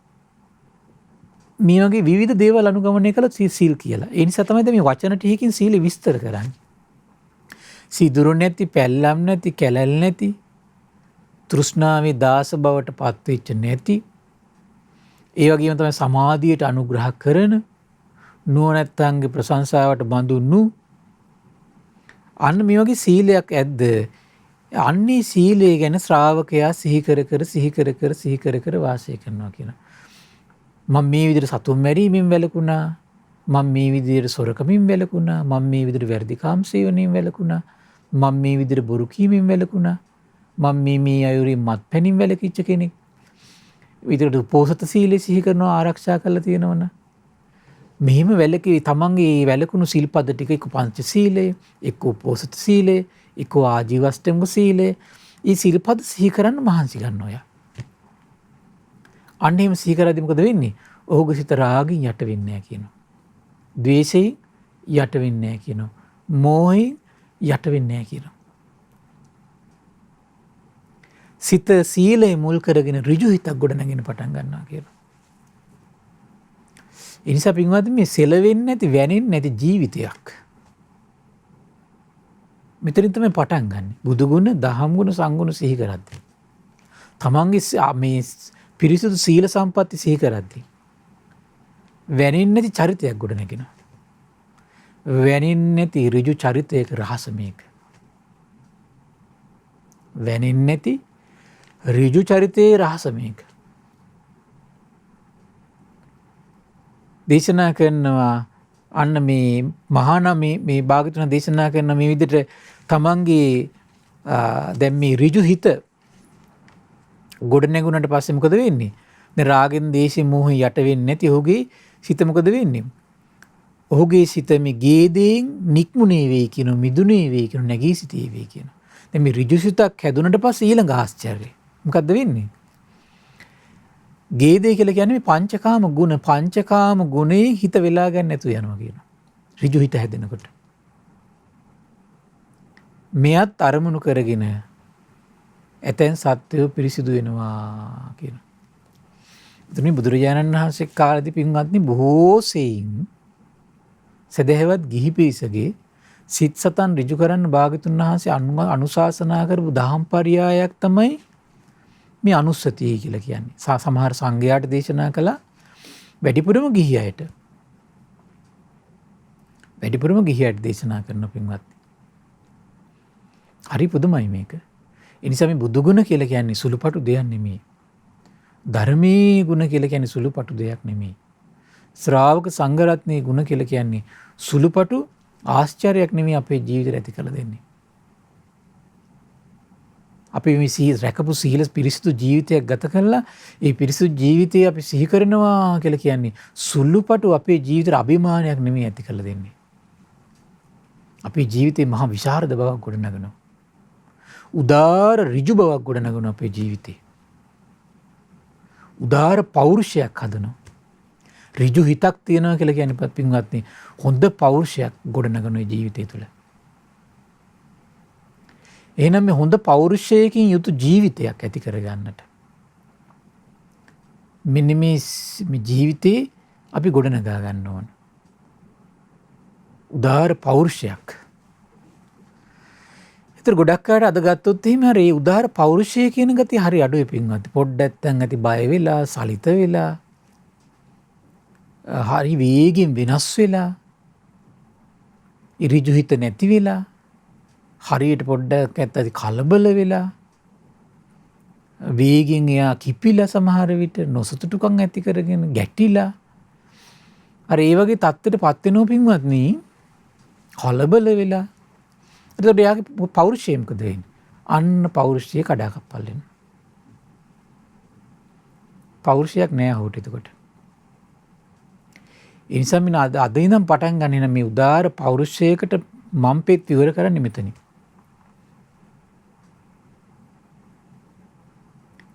[SPEAKER 1] මේ වගේ විවිධ දේවල් අනුගමනය කළා සීල් කියලා. ඒ නිසා තමයි මේ වචන ටිකකින් සීල විස්තර කරන්නේ. සිදුරු නැති, පැල්ලම් නැති, කැලල් නැති, තෘෂ්ණාවේ දාස බවට පත්වෙච්ච නැති, ඒ වගේම තමයි සමාධියට අනුග්‍රහ කරන, නුවණැත්තන්ගේ ප්‍රශංසාවට බඳුනු, අන්න මේ වගේ සීලයක් ඇද්ද? අන්නේ සීලය ගැන ශ්‍රාවකයා සිහි කර කර වාසය කරනවා කියන. මම මේ විදිහට සතුන් මැරීමෙන් වැළකුණා, මම මේ විදිහට සොරකමින් වැළකුණා, මම මේ විදිහට වැරදි කාම සේවනයෙන් වැළකුණා, මම මේ විදිහට බොරු කීමෙන් වැළකුණා, මම මේ අයුරින් මත්පැනින් වැළකීච්ච කෙනෙක්. විදිහට උපෝසත සීලය සිහි කරනවා, ආරක්ෂා කරලා තියෙනවනේ. මෙහිම වැළකී තමන්ගේ වැළකුණු සිල්පද ටික එක්ක පංච සීලය, එක්ක උපෝසත සීලය, එක්ක ආජීවෂ්ටාංග සීලය. මේ සිල්පද සිහි කරන්න මහන්සි ගන්නවා යා. අන්න එහෙම සිහි කරද්දී මොකද වෙන්නේ? ඔහුගේ සිත රාගින් යට වෙන්නේ නැහැ කියනවා. ද්වේෂයෙන් යට වෙන්නේ නැහැ කියනවා. මෝහයෙන් යට වෙන්නේ නැහැ කියනවා. සිත සීලය මුල් කරගෙන ඍජු හිතක් ගොඩ නැගෙන පටන් ගන්නවා කියනවා. ඒ නිසා පින්වත්නි මේ සෙලවෙන්නේ නැති, වැනෙන්නේ නැති ජීවිතයක් මෙතනින් තමයි පටන් ගන්න. බුදු ගුණ, දහම් ගුණ, සංගුණ සිහි කරද්දී තමන්ගේ මේ පිරිසුදු සීල සම්පatti සිහි කරද්දී වැනින් නැති චරිතයක් ගොඩ නැගෙනවා. වැනින් නැති ඍජු චරිතයක රහස මේක. වැනින් නැති ඍජු චරිතයේ රහස මේක. දේශනා කරනවා අන්න මේ මහාන මේ භාගතුන දේශනා කරන මේ විදිහට තමන්ගේ දැන් මේ ඍජු හිත ගොඩ නැගුණාට පස්සේ මොකද වෙන්නේ? දැන් රාගෙන් දේශයෙන් මෝහෙන් යට වෙන්නේ නැති ඔහුගේ සිත මොකද වෙන්නේ? ඔහුගේ සිත මේ ගේදෙන් නික්මුනේ වේ කියන මිදුනේ වේ කියන නැගී සිටී වේ කියන. දැන් මේ ඍජු සිතක් හැදුනට පස්සේ ඊළඟ ආශ්චර්යය මොකද්ද වෙන්නේ? ගේදේ කියලා කියන්නේ පංචකාම ගුණ. පංචකාම ගුණේ හිත වෙලා ගන්න නැතු යනවා කියන. ඍජු හිත හැදෙනකොට. මෙයත් අරමුණු කරගෙන ඇතැන් සත්‍යය පිරිසිදු වෙනවා කියන. එතන බුදුරජාණන් වහන්සේ කාලේදී පින්වත්නි බොහෝ සෙයින් සදහවත් ගිහි පිරිසගේ සිත් සතන් ඍජු කරන්න භාගතුන් වහන්සේ අනුශාසනා කරපු දහම් පරයයක් තමයි මේ අනුස්සතිය කියලා කියන්නේ. සමහර සංඝයාට දේශනා කළා වැඩිපුරම ගිහි අයට. වැඩිපුරම ගිහි අයට දේශනා කරන පින්වත්නි. හරි පුදුමයි මේක. ඒ නිසා මේ බුදු ගුණ කියලා කියන්නේ සුළුපටු දෙයක් නෙමෙයි. ධර්මයේ ගුණ කියලා කියන්නේ සුළුපටු දෙයක් නෙමෙයි. ශ්‍රාවක සංඝ රත්නයේ ගුණ කියලා කියන්නේ සුළුපටු ආශ්චර්යයක් නෙමෙයි අපේ ජීවිතයට ඇති කළ දෙන්නේ. අපි මේ රැකපු සීල පිරිසිදු ජීවිතයක් ගත කරලා ඒ පිරිසිදු ජීවිතය අපි සිහි කරනවා කියලා කියන්නේ සුළුපටු අපේ ජීවිතේ අභිමානයක් නෙමෙයි ඇති කළ දෙන්නේ. අපේ ජීවිතේ මහා විශාරද බවක් ගොඩනගනවා. උදාර ඍජු බවක් ගොඩනගනවා අපේ ජීවිතේ. උදාර පෞරුෂයක් හදනවා. ඍජු හිතක් තියනවා කියලා කියන්නේ පින්වත්නි හොඳ පෞරුෂයක් ගොඩනගන ජීවිතය තුළ. එහෙනම් මේ හොඳ පෞරුෂයකින් යුතු ජීවිතයක් ඇති කරගන්නට මෙන්න මේ ජීවිතේ අපි ගොඩනගා ගන්න ඕන. උදාර පෞරුෂයක්. ඒතර ගොඩක් අය අද ගත්තොත් එහෙම හරි උදාර පෞරුෂය කියන ගතිය හරි අඩුයි පින්වත්නි. පොඩ්ඩක් නැත්නම් ඇති බය වෙලා, සලිත වෙලා, හරි වේගෙන් වෙනස් වෙලා, ඍජු හිත නැති වෙලා, හරියට පොඩ්ඩක් ඇත්තට කලබල වෙලා, වේගෙන් එයා කිපිලා සමහර විට නොසතුටුකම් ඇති කරගෙන ගැටිලා අර ඒ වගේ තත්ත්වයට පත් වෙනව පින්වත්නි කලබල වෙලා. එතකොට එයාගේ පෞරුෂය මොකද වෙන්නේ? අන්න පෞරුෂය කඩාකප්පල් වෙනවා. පෞරුෂයක් නෑ ඔහුට එතකොට. ඒ නිසා මම අද ඉඳන් පටන් ගන්න මේ උදාර පෞරුෂයකට මම පෙත් විවර කරන්නේ මෙතනින්.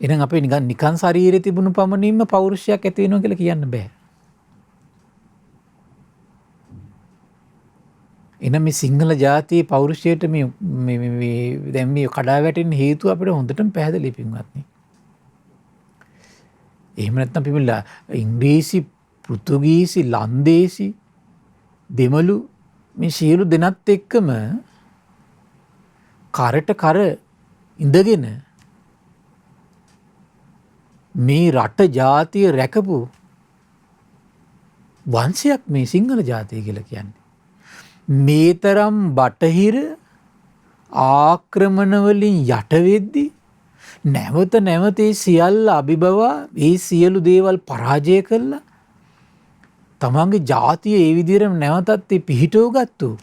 [SPEAKER 1] එහෙනම් අපේ නිකන් ශරීරයේ තිබුණු පමණින්ම පෞරුෂයක් ඇති වෙනවා කියලා කියන්න බෑ. එහෙනම් මේ සිංහල ජාතියේ පෞරුෂයට මේ දැන් මේ කඩා වැටෙන්න හේතුව අපිට හොඳටම පැහැදිලි පින්වත්නි. එහෙම නැත්නම් පිළිලා ඉංග්‍රීසි, පෘතුගීසි, ලන්දේසි, දෙමළු මේ සියලු දෙනත් එක්කම කරට කර ඉඳගෙන මේ රට ජාතිය රැකපු වංශයක් මේ සිංහල ජාතිය කියලා කියන්නේ. මේ තරම් බටහිර ආක්‍රමණ වලින් යට වෙද්දී නැවත නැවත ඒ සියල්ල අභිබවා ඒ සියලු දේවල් පරාජය කළා තමන්ගේ ජාතිය ඒ විදිහටම නැවතත් ඒ පිහිටව ගත්තු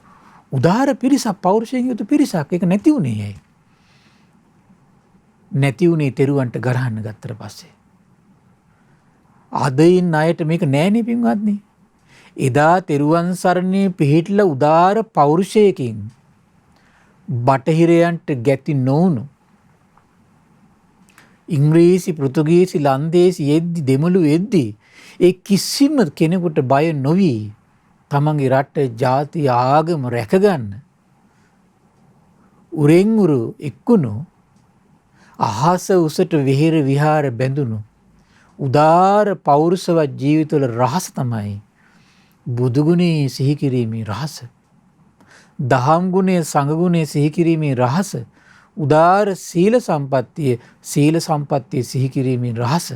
[SPEAKER 1] උදාර පිරිසක්, පෞරුෂයෙන් යුතු පිරිසක්. ඒක නැති උනේ ඇයි? නැති උනේ තෙරුවන්ට ගරහන්න ගත්තට පස්සේ. අද ඉන්න අයට මේක නෑනේ පින්වත්නි. එදා තෙරුවන් සරණේ පිහිටලා උදාර පෞරුෂයකින් බටහිරයන්ට ගැති නොවුණු ඉංග්‍රීසි, පෘතුගීසි, ලන්දේසි එද්දි, දෙමළු එද්දි ඒ කිසිම කෙනෙකුට බය නොවි තමන්ගේ රට, ජාතිය, ආගම රැකගන්න උරෙන් උරු එක්කුණු අහස උසට විහෙර විහාර බැඳුණු උදාර පෞරුෂවත් ජීවිතවල රහස තමයි බුදු ගුණේ සිහි කිරීමේ රහස. දහම් ගුණේ, සංඝ ගුණේ සිහි කිරීමේ රහස. උදාර සීල සම්පත්තිය සිහි කිරීමේ රහස.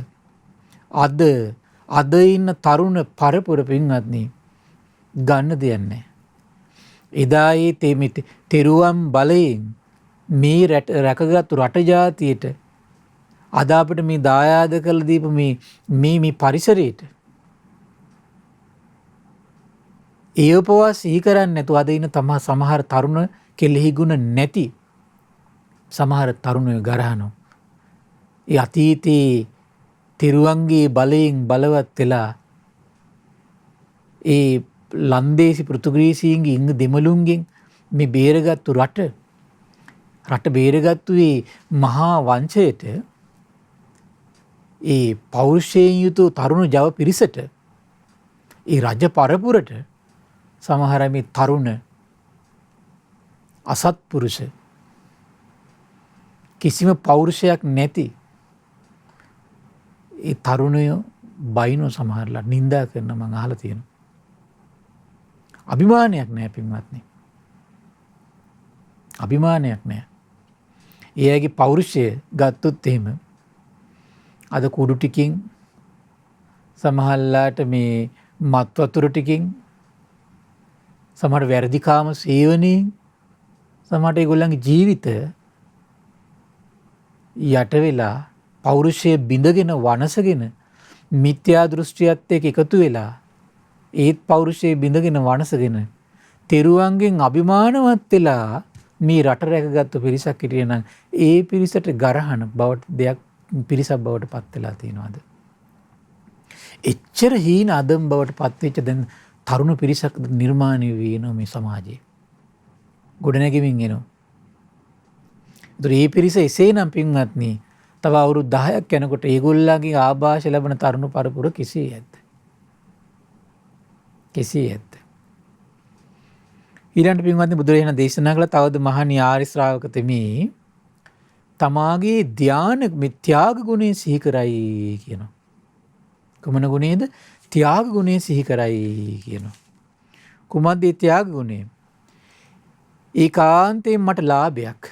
[SPEAKER 1] අද ඉන්න තරුණ පරපුර පින්වත්නි ගන්න දෙයක් නැහැ. එදා ඒ තෙරුවන් බලයෙන් මේ රැකගත්තු රට ජාතියට අද අපිට මේ දායාද කරලා දීපු මේ පරිසරයට ඒ උපවාස සිහි කරන්නේ නැතුව අද ඉන්න සමහර තරුණ කෙලෙහි ගුණ නැති සමහර තරුණයෝ ගරහනවා. ඒ අතීතයේ තෙරුවන්ගේ බලයෙන් බලවත් වෙලා ඒ ලන්දේසි පෘතුගීසීන්ගේ ඉංග දෙමළුන්ගෙන් මේ බේරගත්තු රට බේරගත්තු ඒ මහා වංශයට ඒ පෞරුෂයෙන් යුතු තරුණ ජව පිරිසට ඒ රජ පරපුරට සමහර මේ තරුණ අසත්පුරුෂ කිසිම පෞරුෂයක් නැති ඒ තරුණයෝ බයිනෝ සමහරලා නින්දා කරන මං අහලා තියෙනවා. අභිමානයක් නැහැ පින්වත්නි. අභිමානයක් නැහැ. එයාගේ පෞරුෂය ගත්තොත් එහෙම අද කුඩු ටිකින් සමහරලාට මේ මත් වතුර ටිකින් සමහර වැරදිකාම සේවනයෙන් සමහරට ඒගොල්ලන්ගේ ජීවිත යට වෙලා පෞරුෂය බිඳගෙන වනසගෙන මිත්‍යා දෘෂ්ටියත් එක්ක එකතු වෙලා ඒත් පෞරුෂය බිඳගෙන වනසගෙන තෙරුවන්ගෙන් අභිමානවත් වෙලා මේ රට රැකගත්තු පිරිසක් හිටියේ නම් ඒ පිරිසට ගරහන බවට දෙයක් පිරිසක් බවට පත් වෙලා තියෙනවාද? එච්චර හීන අදම් බවට පත් වෙච්ච දැන් තරුණ පිරිසක් නිර්මාණය වෙනවා මේ සමාජයේ. ගොඩනැගෙමින් එනවා. ඒතර මේ පිරිස එසේනම් පින්වත්නි තව අවුරුදු 10ක් යනකොට ඒගොල්ලන්ගේ ආభాෂ ලැබෙන තරුණ පරපුර කෙසේ ඇද්ද? කෙසේ ඇද්ද? ඊළඟට පින්වත්නි බුදුරජාණන් දේශනා කළ තවද මහණී ආර්ය ශ්‍රාවක තෙමේ තමාගේ ධාන මිත්‍යාග ගුණය සිහි කරයි කියනවා. කුමන ගුණේද? ත්‍යාග ගුණය සිහි කරයි කියනවා. කුමද්ද ඒ ත්‍යාග ගුණය? ඒකාන්තයෙන් මට ලාභයක්.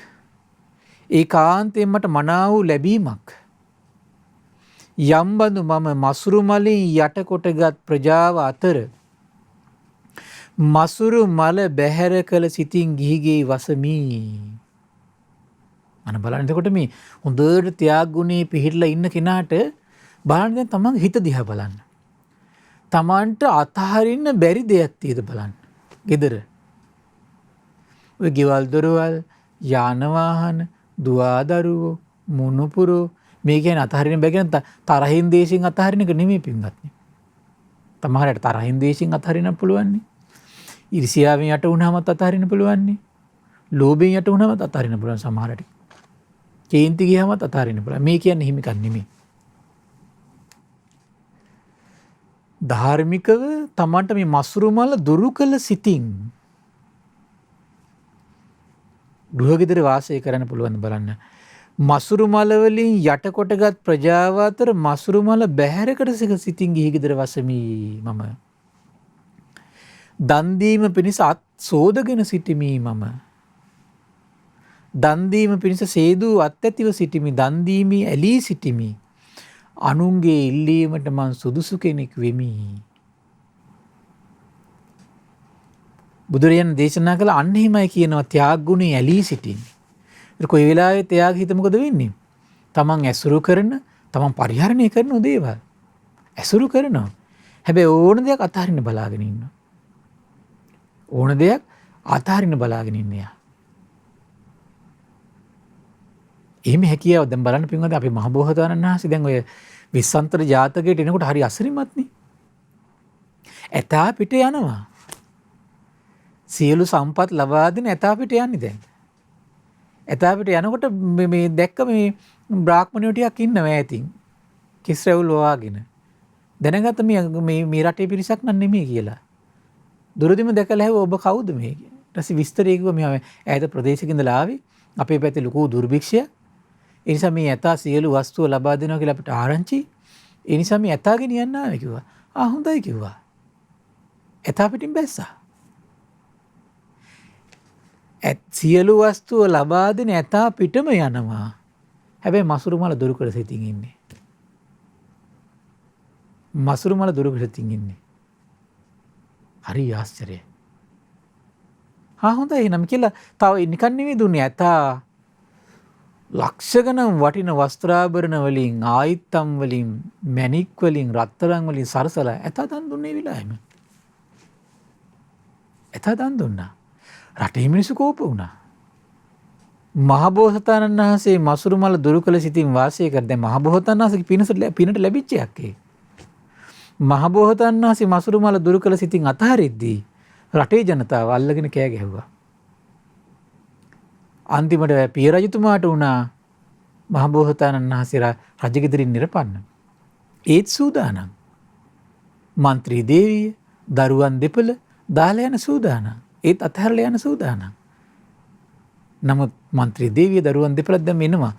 [SPEAKER 1] ඒකාන්තයෙන් මට මනා වූ ලැබීමක්. යම්බඳු මම මසුරු මලින් යට කොටගත් ප්‍රජාව අතර මසුරු මල බැහැර කළ සිතින් ගිහිගේ වසමි. අන බලන්න එතකොට මේ හොඳට ත්‍යාග ගුණේ පිහිටලා ඉන්න කෙනාට බලන්න දැන් තමන්ගේ හිත දිහා බලන්න. තමන්ට අතහරින්න බැරි දෙයක් තියෙද බලන්න. gedara. ඔය ගෙවල් දොරවල් යාන වාහන දුවදරුවෝ මුණුපුරෝ මේ කියන්නේ අතහරින්න බැගෙන තරහින් දේශින් අතහරින එක නෙමෙයි පින්වත්නි. තමහරට තරහින් දේශින් අතහරින්න පුළුවන් නේ. ඉරිසියාවෙන් යට වුණාමත් අතහරින්න පුළුවන් නේ. ලෝභයෙන් යට වුණාමත් අතහරින්න පුළුවන් සමහරට. කේන්ති ගියාමත් අතහරින්න පුළුවන්. මේ කියන්නේ හිමිකක් නෙමෙයි. ධාර්මිකව තමන්ට මේ මසුරු මල දුරු කළ සිතින් ගෘහගෙදර වාසය කරන්න පුළුවන් බලන්න. මසුරු මල වලින් යට කොටගත් ප්‍රජාව අතර මසුරු මල බැහැරකට සිතින් ගිහි ගෙදර වසමි මම. දන් දීම පිණිස අත් සෝදගෙන සිටිමි මම. දන් දීම පිණිස සේදූ අත් ඇතිව සිටිමි. දන් දීමේ ඇලී සිටිමි. අනුන්ගේ ඉල්ලීමට මං සුදුසු කෙනෙක් වෙමි. බුදුරජාණන් දේශනා කළ අන්න එහෙමයි කියනවා ත්‍යාග ගුණේ ඇලී සිටින්. ඒක කොයි වෙලාවෙ ත්‍යාග හිත මොකද වෙන්නේ? තමන් ඇසුරු කරන, තමන් පරිහරණය කරන දේවල් ඇසුරු කරනවා. හැබැයි ඕන දෙයක් අතහරින්න බලාගෙන ඉන්නවා. ඕන දෙයක් අතහරින්න බලාගෙන ඉන්නේ. එහෙම හැකියාව දැන් බලන්න පින්වත්නි අපි මහ බෝසතාණන් වහන්සේ දැන් ඔය විස්සන්තර ජාතකයට එනකොට හරි අසිරිමත්නේ. ඇතා පිට යනවා. සියලු සම්පත් ලබා දෙන ඇතා පිට යන්නේ දැන්. ඇතා පිට යනකොට මේ දැක්ක මේ බ්‍රාහ්මණයෝ ටිකක් ඉන්නවා ඇතින්. කිස් රැවුල් වවාගෙන. දැනගත්ත මේ රටේ පිරිසක් නන් නෙමෙයි කියලා. දුරදිම දැකලා හැව ඔබ කවුද මේ? ඊට පස්සේ විස්තරය කිව්වා මෙයා ඈත ප්‍රදේශයක ඉඳලා ආවේ. අපේ පැත්තේ ලොකු දුර්භික්ෂය. ඒ නිසා මේ ඇතා සියලු වස්තුව ලබා දෙනවා කියලා අපිට ආරංචි. ඒ නිසා මේ ඇතා ගෙනියන්න ආවේ කිව්වා. හොඳයි කිව්වා. ඇතා පිටින් බැස්සා. සියලු වස්තුව ලබා දෙන ඇතා පිටම යනවා. හැබැයි මසුරු මල දුරු කර සිටින් ඉන්නේ. මසුරු මල දුරකලසිතින් ඉන්නේ. හරි ආශ්චර්යයි. හොඳයි එහෙනම් කියලා තව නිකන් නෙවෙයි දුන්නේ. ඇතා ලක්ෂ ගණන් වටින වස්ත්‍රාභරණ වලින්, ආයිත්තම් වලින්, මැණික් වලින්, රත්තරන් වලින් සරසලා ඇතා දන් දුන්නේ විලායම. ඇතා දන් දුන්නා. රටේ මිනිස්සු කෝප වුණා. මහබෝසතාණන් වහන්සේ මසුරු මල දුරු කළ සිතින් වාසය කර දැන් මහබෝසතාණන් වහන්සේගේ පිනට ලැබිච්ච එකක් ඒ. මහබෝසතාණන් වහන්සේ මසුරු මල දුරු කළ සිතින් අතහරිද්දී රටේ ජනතාව අල්ලගෙන කෑ ගැහුවා. අන්තිමට පිය රජතුමාට වුණා මහබෝසතාණන් වහන්සේ රජගෙදරින් නිරපන්න. ඒත් සූදානම්. මන්ත්‍රී දේවිය, දරුවන් දෙපළ දාලා යන සූදානම්. ඒත් අතහැරලා යන සූදානම්. නමුත් මන්ත්‍රී දේවිය දරුවන් දෙපළක් දැන් එනවා.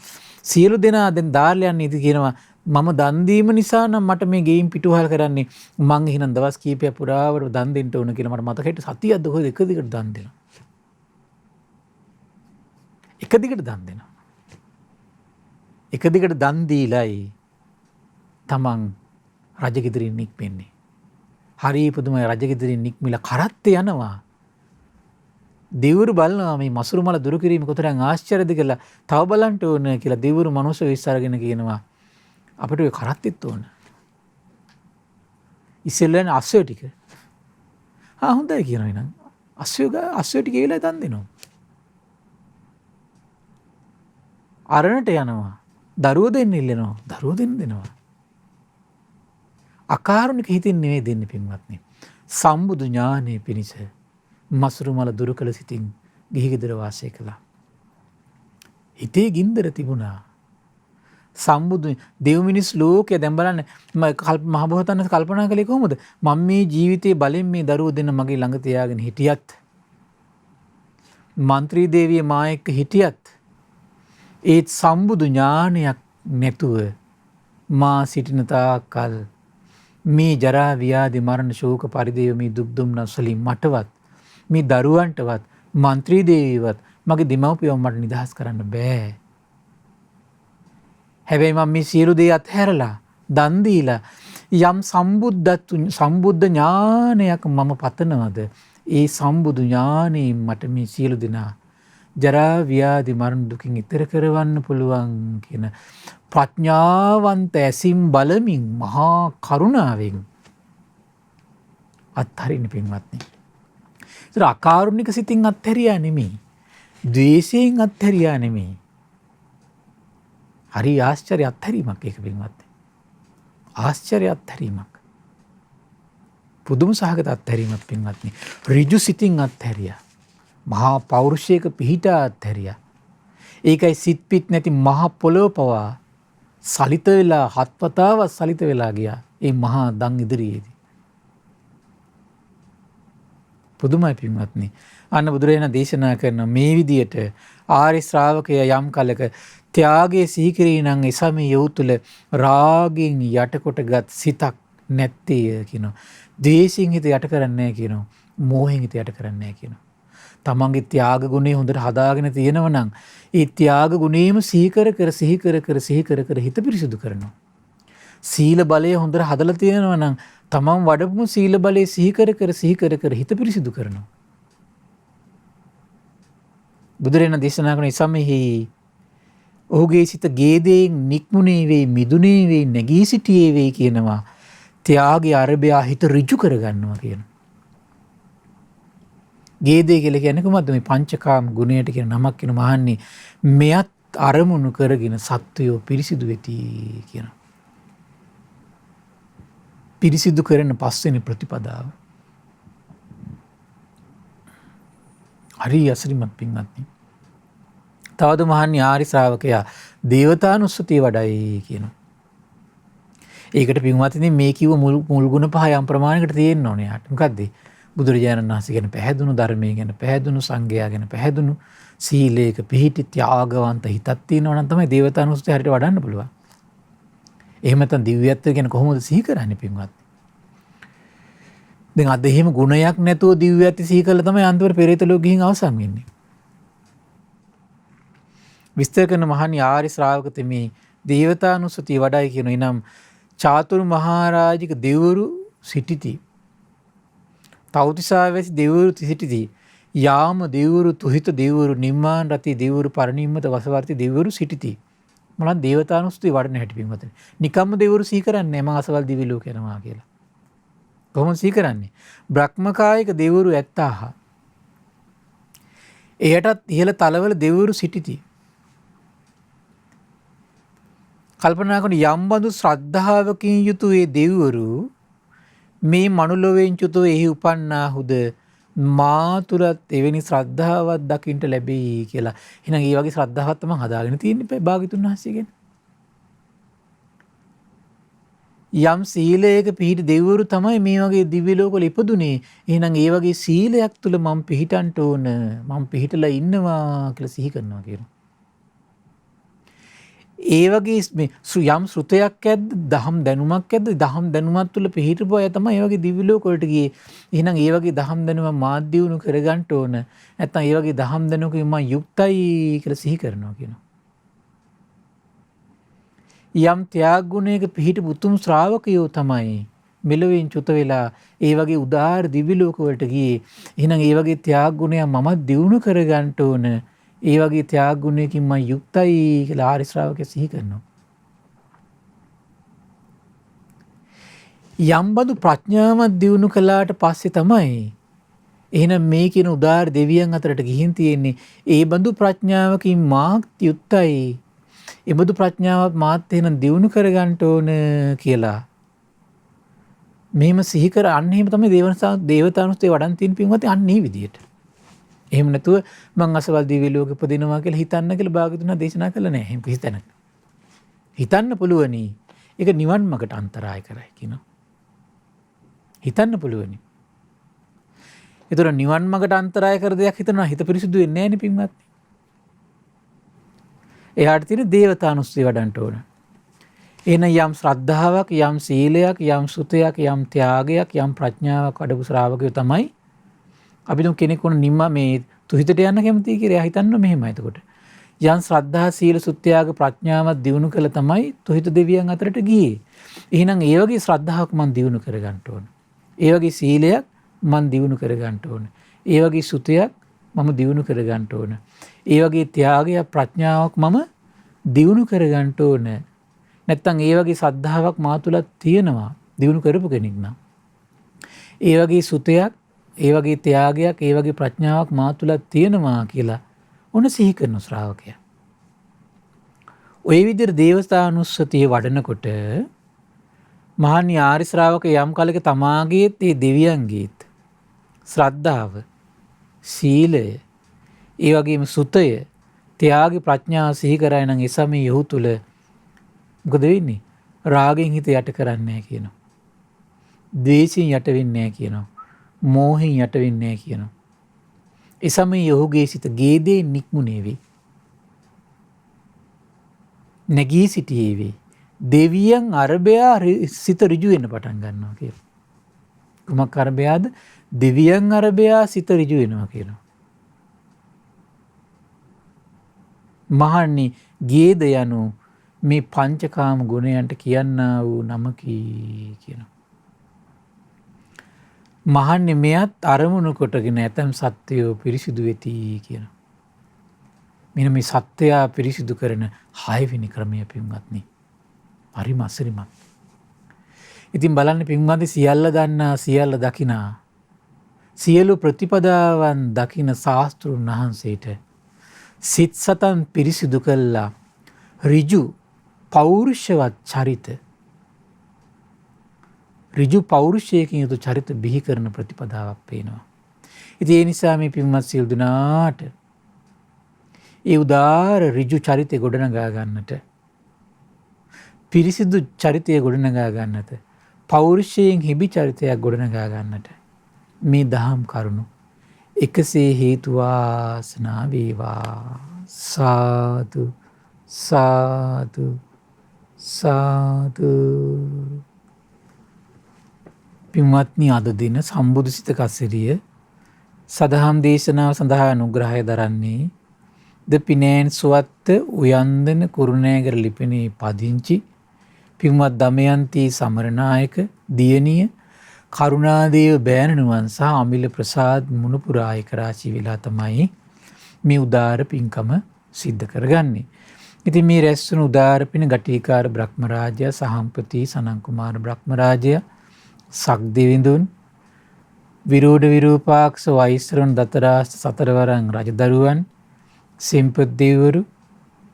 [SPEAKER 1] සියලු දෙනා දැන් දාලා යන්නේ ඉති කියනවා මම දන් දීම නිසා නම් මට මේ ගෙයින් පිටුවහල් කරන්නේ. මං එහෙනම් දවස් කීපයක් පුරාවට දන් දෙන්න ඕන කියලා මට මතක හිටිය සතියක්ද කොහෙද එක දිගට දන් දෙනවා. එක දිගට දන් දෙනවා. එක දිගට දන් දීලයි තමන් රජගෙදරින් නික්මෙන්නේ. හරි පුදුමයි. රජගෙදරින් නික්මිලා කරත්තේ යනවා. දෙවිවරු බලනවා මේ මසුරු මල දුරු කිරීම කොතරම් ආශ්චර්යද කියලා. තව බලන්න ඕන කියලා දෙවිවරු මනුස්ස වෙස් අරගෙන කියනවා අපිට ඔය කරත්තෙත් ඕන. ඉස්සෙල්ලාන අස්සය ටික. හොඳයි කියනවා එහෙනම්. අස්සය ටික ඒලා දන් දෙනවා. අරණට යනවා. දරුවෝ දෙන්න ඉල්ලනවා. දරුවෝ දෙනවා. අකාරුණික හිතින් නෙවෙයි දෙන්නේ පින්වත්නි. සම්බුදු ඥානෙ පිණිස මසුරු මල දුරු කළ සිතින් ගිහි ගෙදර වාසය කළා. හිතේ ගින්දර තිබුණා. සම්බුදු දෙව් මිනිස් ලෝකයේ දැන් බලන්න මහබෝසතාණන් කල්පනා කළේ කොහොමද? මම මේ ජීවිතේ බලෙන් මේ දරුවෝ දෙන්න මගේ ළඟ තියාගෙන හිටියත්, මන්ත්‍රී දේවිය මා එක්ක හිටියත්, ඒත් සම්බුදු ඥානයක් නැතුව මා සිටින තාක්කල් මේ ජරා ව්‍යාධි මරණ ශෝක පරිදේව මේ දුක් දුම්නස් වලින් මටවත් මේ දරුවන්ටවත් මන්ත්‍රී දේවියවත් මගේ දෙමව්පියව මට නිදහස් කරන්න බෑ. හැබැයි මම මේ සියලු දේ අත්හැරලා දන් දීලා යම් සම්බුද්ධ ඥානයක් මම පතනවද ඒ සම්බුදු ඥානෙන් මට මේ සියලු දෙනා ජරා ව්‍යාධි මරණ දුකින් ඈතර කරවන්න පුළුවන් කියන ප්‍රඥාවන්ත ඇසින් බලමින් මහා කරුණාවෙන් අත්හරින්න පින්වත්නි. ඒතර අකාරුණික සිතින් අත්හැරියා නෙමෙයි. ද්වේෂයෙන් අත්හැරියා නෙමෙයි. හරි ආශ්චර්ය අත්හැරීමක් ඒක පින්වත්නි. ආශ්චර්ය අත්හැරීමක්. පුදුම සහගත අත්හැරීමක් පින්වත්නි. ඍජු සිතින් අත්හැරියා. මහා පෞරුෂයක පිහිටා අත්හැරියා. ඒකයි සිත් පිට නැති මහා පොළොව පවා සලිත වෙලා හත්පතාව සලිත වෙලා ගියා. ඒ මහා දන් ඉදිරියේදී. පුදුමයි පින්වත්නි. අන්න බුදුරජාණන් දේශනා කරන මේ විදියට ආර්ය ශ්‍රාවකයා යම් කලක ත්‍යාගයේ සිහිකිරී නම් එසමේ යොව් තුළ රාගෙන් යටකොටගත් සිතක් නැත්තේ කියනවා. ද්වේෂයෙන් හිත යට කරන්නේ නැහැ කියනවා. මෝහෙන් හිත යට කරන්නේ නැහැ කියනවා. තමන්ගේ ත්‍යාග ගුණය හොඳට හදාගෙන තියෙනව නම් ඒ ත්‍යාග ගුණේම සිහි කර හිත පිරිසිදු කරනවා. සීල බලය හොඳට හදලා තියෙනව නම් තමන් වඩපු සීල බලය සිහි කර හිත පිරිසිදු කරනවා. බුදුරජාණන් දේශනා කරන සමෙහි ඔහුගේ සිත ගේදයෙන් නික්මුනේ වේ, මිදුනේ වේ, නැගී සිටියේ වේ කියනවා. ත්‍යාගයේ අරබයා හිත ඍජු කරගන්නවා කියනවා. ගේදේ කියලා කියන්නේ කොහොමද? මේ පංචකාම ගුණයට කියන නමක් කියන මහන්නේ මෙයත් අරමුණු කරගෙන සත්වයෝ පිරිසිදු වෙති කියනවා. පිරිසිදු කරන පස්වෙනි ප්‍රතිපදාව. හරි අසිරිමත් පින්වත්නි. තවද මහන්නේ ආරි ශ්‍රාවකයා දේවතානුස්සතිය වඩයි කියනවා. ඒකට පින්වත්නි මේ කිව්ව මුල් ගුණ පහ යම් ප්‍රමාණයකට තියෙන්න ඕනේ යාට. මොකද්ද? බුදුරජාණන් වහන්සේ ගැන පැහැදුණු, ධර්මයේ ගැන පැහැදුණු, සංඝයා ගැන පැහැදුණු, සීලයක පිහිටි ත්‍යාගවන්ත හිතක් තියෙනවා නම් තමයි දේවතානුස්සතිය හරියට වඩන්න පුළුවන්. එහෙම නැත්නම් දිව්‍යත්වය ගැන කොහොමද සිහි කරන්නේ පින්වත්නි? දැන් අද එහෙම ගුණයක් නැතුව දිව්‍යත්වය සිහි කළා තමයි අන්තිමට පෙරේත ලෝක ගිහින් අවසන් වෙන්නේ. විස්තර කරන මහණි ආර්ය ශ්‍රාවක තෙමේ දේවතානුස්සතිය වඩයි කියන එනම් චාතුරු මහරජික දෙවිවරු සිටිති. තව්තිසා වැසි දෙවිවරු සිටිති. යාම දෙවිවරු, තුහිත දෙවිවරු, නිම්මාන රති දෙවිවරු, පරිනිම්මත වසවර්ති දෙවිවරු සිටිති. මොනවාද දේවතානුස්තුති වඩන හැටි පින්වතුනි. නිකම්ම දෙවිවරු සිහි කරන්නේ මම අසවල් දිවි ලෝක යනවා කියලා. කොහොමද සිහි කරන්නේ? බ්‍රහ්මකායික දෙවිවරු ඇත්තාහ. එයටත් ඉහළ තලවල දෙවිවරු සිටිති. කල්පනා කරන යම් බඳු ශ්‍රද්ධාවකින් යුතු ඒ දෙවිවරු මේ මනුලොවෙන් චුතෝ එහි උපන්නාහුද මා තුලත් එවැනි ශ්‍රද්ධාවක් දකින්න ලැබෙයි කියලා. එහෙනම් ඒ වගේ ශ්‍රද්ධාවක් තමයි හදාගෙන තියෙන්නේ භාග්‍යතුන් වහන්සේගෙන්. යම් සීලයක පිහිටි දෙවිවරු තමයි මේ වගේ දිව්‍ය ලෝකවල ඉපදුනේ. එහෙනම් ඒ වගේ සීලයක් තුල මම පිහිටන්න ඕන. මම පිහිටලා ඉන්නවා කියලා සිහි කරනවා කියනවා. ඒ වගේ යම් ශ්‍රුතයක් ඇද්ද, දහම් දැනුමක් ඇද්ද, දහම් දැනුමක් තුල පිහිටපු අය තමයි ඒ වගේ දිව්‍ය ලෝක වලට ගියේ. එහෙනම් ඒ වගේ දහම් දැනුම මාධ්‍යවුණු කරගන්න ඕන. නැත්නම් ඒ වගේ දහම් දැනුමකින් මම යුක්තයි කියලා සිහි කරනවා කියනවා. යම් ත්‍යාග ගුණයක පිහිටපු උතුම් ශ්‍රාවකයෝ තමයි මෙලොවින් චුත වෙලා ඒ වගේ උදාාර දිව්‍ය ලෝක වලට ගියේ. එහෙනම් ඒ වගේ ත්‍යාග ගුණයක් මම දියුණු කරගන්න ඕන. ඒ වගේ ත්‍යාග ගුණයකින් මම යුක්තයි කියලා ආර්ය ශ්‍රාවකයා සිහි කරනවා. යම් බඳු ප්‍රඥාවක් දියුණු කළාට පස්සේ තමයි එහෙනම් මේ කියන උදාාර දෙවියන් අතරට ගිහින් තියෙන්නේ. ඒ බඳු ප්‍රඥාවකින් මාත් යුක්තයි. ඒ බඳු ප්‍රඥාවක් මාත් එහෙනම් දියුණු කරගන්න ඕන කියලා. මෙහෙම සිහි කර අන්න එහෙම තමයි දේවතානුස්තේ වඩන් තියෙන පින්වත් අන්න මේ විදියට. එහෙම නැතුව මං අසවල් දිව්‍ය ලෝකෙ උපදිනවා කියලා හිතන්න කියලා භාග්‍යතුන් දේශනා කළා නෑ. එහෙම හිතන්න. හිතන්න පුළුවනි. ඒක නිවන් මාර්ගට අන්තරාය කරයි කියනවා. හිතන්න පුළුවනි. ඒතර නිවන් මාර්ගට අන්තරාය කර දෙයක් හිතනවා හිත පිරිසුදු වෙන්නේ නෑනේ පින්වත්නි. එයාට තියෙන දේවතානුස්තිය වඩන්න ඕන. එන යම් ශ්‍රද්ධාවක්, යම් සීලයක්, යම් සුතයක්, යම් ත්‍යාගයක්, යම් ප්‍රඥාවක් වඩපු ශ්‍රාවකයෝ තමයි අපි දුම් කෙනෙක් වුණ නිම්ම මේ තුහිතට යන්න කැමතියි කියලා එයා හිතන්න මෙහෙමයි. එතකොට යම් ශ්‍රද්ධා, සීල, සුත්‍යාග, ප්‍රඥාවක් දිනු කළ තමයි තුහිත දෙවියන් අතරට ගියේ. එහෙනම් ඒ වගේ ශ්‍රද්ධාවක් මම දිනු කරගන්න ඕන. ඒ වගේ සීලයක් මම දිනු කරගන්න ඕන. ඒ වගේ සුතයක් මම දිනු කරගන්න ඕන. ඒ වගේ ත්‍යාගයක්, ප්‍රඥාවක් මම දිනු කරගන්න ඕන. නැත්තම් ඒ වගේ ශ්‍රද්ධාවක් මා තුල තියෙනවා දිනු කරපු කෙනෙක් නම්. ඒ වගේ සුතයක්, ඒ වගේ ත්‍යාගයක්, ඒ වගේ ප්‍රඥාවක් මා තුල තියෙනවා කියලා ඔන්න සිහි කරන ශ්‍රාවකයා. ওই විදිහට දේවතානුස්සතිය වඩනකොට මහානි ආරි ශ්‍රාවක යම් කාලයක තමාගේත් ඒ දෙවියන්ගේත් ශ්‍රද්ධාව, සීලය, ඒ වගේම සුතය, ත්‍යාග, ප්‍රඥාව සිහි කරයි නම් ඒ සමේ යහු තුල මොකද වෙන්නේ? රාගෙන් හිත යට කරන්නේ නැහැ කියනවා. ද්වේෂයෙන් යට වෙන්නේ නැහැ කියනවා. මෝහෙන් යට වෙන්නේ නැහැ කියනවා. ඒ සමේ යහුගේ සිත ගේදේ නික්මුනේ වේ. නැගී සිටියේ වේ. දෙවියන් අරබයා සිත ඍජු වෙන්න පටන් ගන්නවා කියලා. කුමක් අරබයාද? දෙවියන් අරබයා සිත ඍජු වෙනවා කියනවා. මහන්නේ ගේද යනු මේ පංචකාම ගුණයන්ට කියන්නා වූ නමකි කියනවා. මහන්නේ මෙයත් අරමුණු කොටගෙන ඇතම් සත්‍යය පිරිසිදු වෙති කියනවා. මෙන්න මේ සත්‍යය පිරිසිදු කරන 6 වෙනි ක්‍රමය පින්වත්නි. හරිම අසිරිමත්. ඉතින් බලන්න පින්වත්නි සියල්ල දන්නා සියල්ල දකිනා සියලු ප්‍රතිපදාවන් දකින ශාස්ත්‍රුන් වහන්සේට සිත් සතන් පිරිසිදු කළා ඍජු පෞරුෂවත් චරිත ඍජු පෞරුෂයකින් යුතු චරිත බිහි කරන ප්‍රතිපදාවක් පේනවා. ඉතින් ඒ නිසා මේ පින්වත් සියලු දෙනාට ඒ උදාාර ඍජු චරිතය ගොඩනගා ගන්නට, පිරිසිදු චරිතය ගොඩනගා ගන්නට, පෞරුෂයෙන් හිබි චරිතයක් ගොඩනගා ගන්නට මේ දහම් කරුණු එකසේ හේතු වාසනා වේවා. සාදු සාදු සාදු. පින්වත්නි, අද දින සම්බුදුසිත කසිරිය සදහම් දේශනාව සඳහා අනුග්‍රහය දරන්නේ ද පිනෑන් සුවත්ත උයන්දන කුරුණෑගල ලිපිනේ පදිංචි පින්වත් දමයන්ති සමරනායක දියණිය කරුණාදේව බෑණනුවන් සහ අමිල ප්‍රසාද් මුණුපුරායක රාශී වෙලා තමයි මේ උදාර පින්කම සිද්ධ කරගන්නේ. ඉතින් මේ රැස්වුණු උදාර පින ගටිකාර බ්‍රහ්මරාජය, සහම්පති සනන්කුමාර බ්‍රහ්මරාජය, සක්දිවිඳුන්, විරෝධ විරූපාක්ෂ වෛශ්‍රවණ දතරාෂ්ට සතරවරන් රජදරුවන්, සෙම්පත් දෙවිවරු,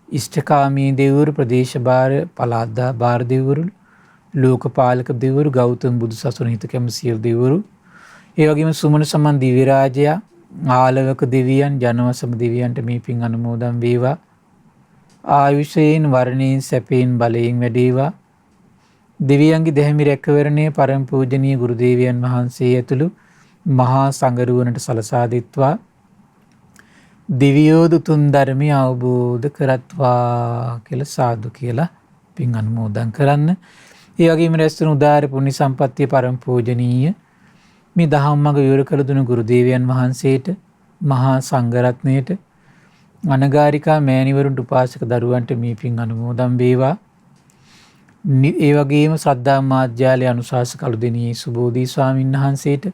[SPEAKER 1] ඉෂ්ඨකාමී දෙවිවරු, ප්‍රදේශ භාර පළාත් භාර දෙවිවරු, ලෝකපාලක දෙවිවරු, ගෞතම බුදු සසුන හිත කැම සියලු දෙවිවරු, ඒ වගේම සුමන සමන් දිව්‍ය රාජයා, ආලවක දෙවියන්, ජනවසම දෙවියන්ට මේ පින් අනුමෝදන් වේවා. ආයුෂයෙන්, වර්ණයෙන්, සැපයෙන්, බලයෙන් වැඩේවා. දෙවියන්ගේ දැහැමි රැකවරණය පරම පූජනීය ගුරු දේවයන් වහන්සේ ඇතුළු මහා සංඝරුවනට සලසා දෙත්වා. දිව්‍යෝද උතුම් ධර්මය අවබෝධ කරත්වා කියලා සාදු කියලා පින් අනුමෝදන් කරන්න. ඒ වගේම රැස්වුණු උදාර පුණ්‍ය සම්පත්තිය පරම පූජනීය මේ දහම් මඟ විවර කළ දුණු ගුරු දේවයන් වහන්සේට, මහා සංඝරත්නයට, අනගාരികා මෑණිවරුන්ට, උපාසක දරුවන්ට මේ පින් අනුමෝදන් වේවා. ඒ වගේම ශ්‍රද්ධා මාධ්‍යාලයේ අනුශාසක අලුදෙණියේ සුබෝධි ස්වාමීන් වහන්සේට,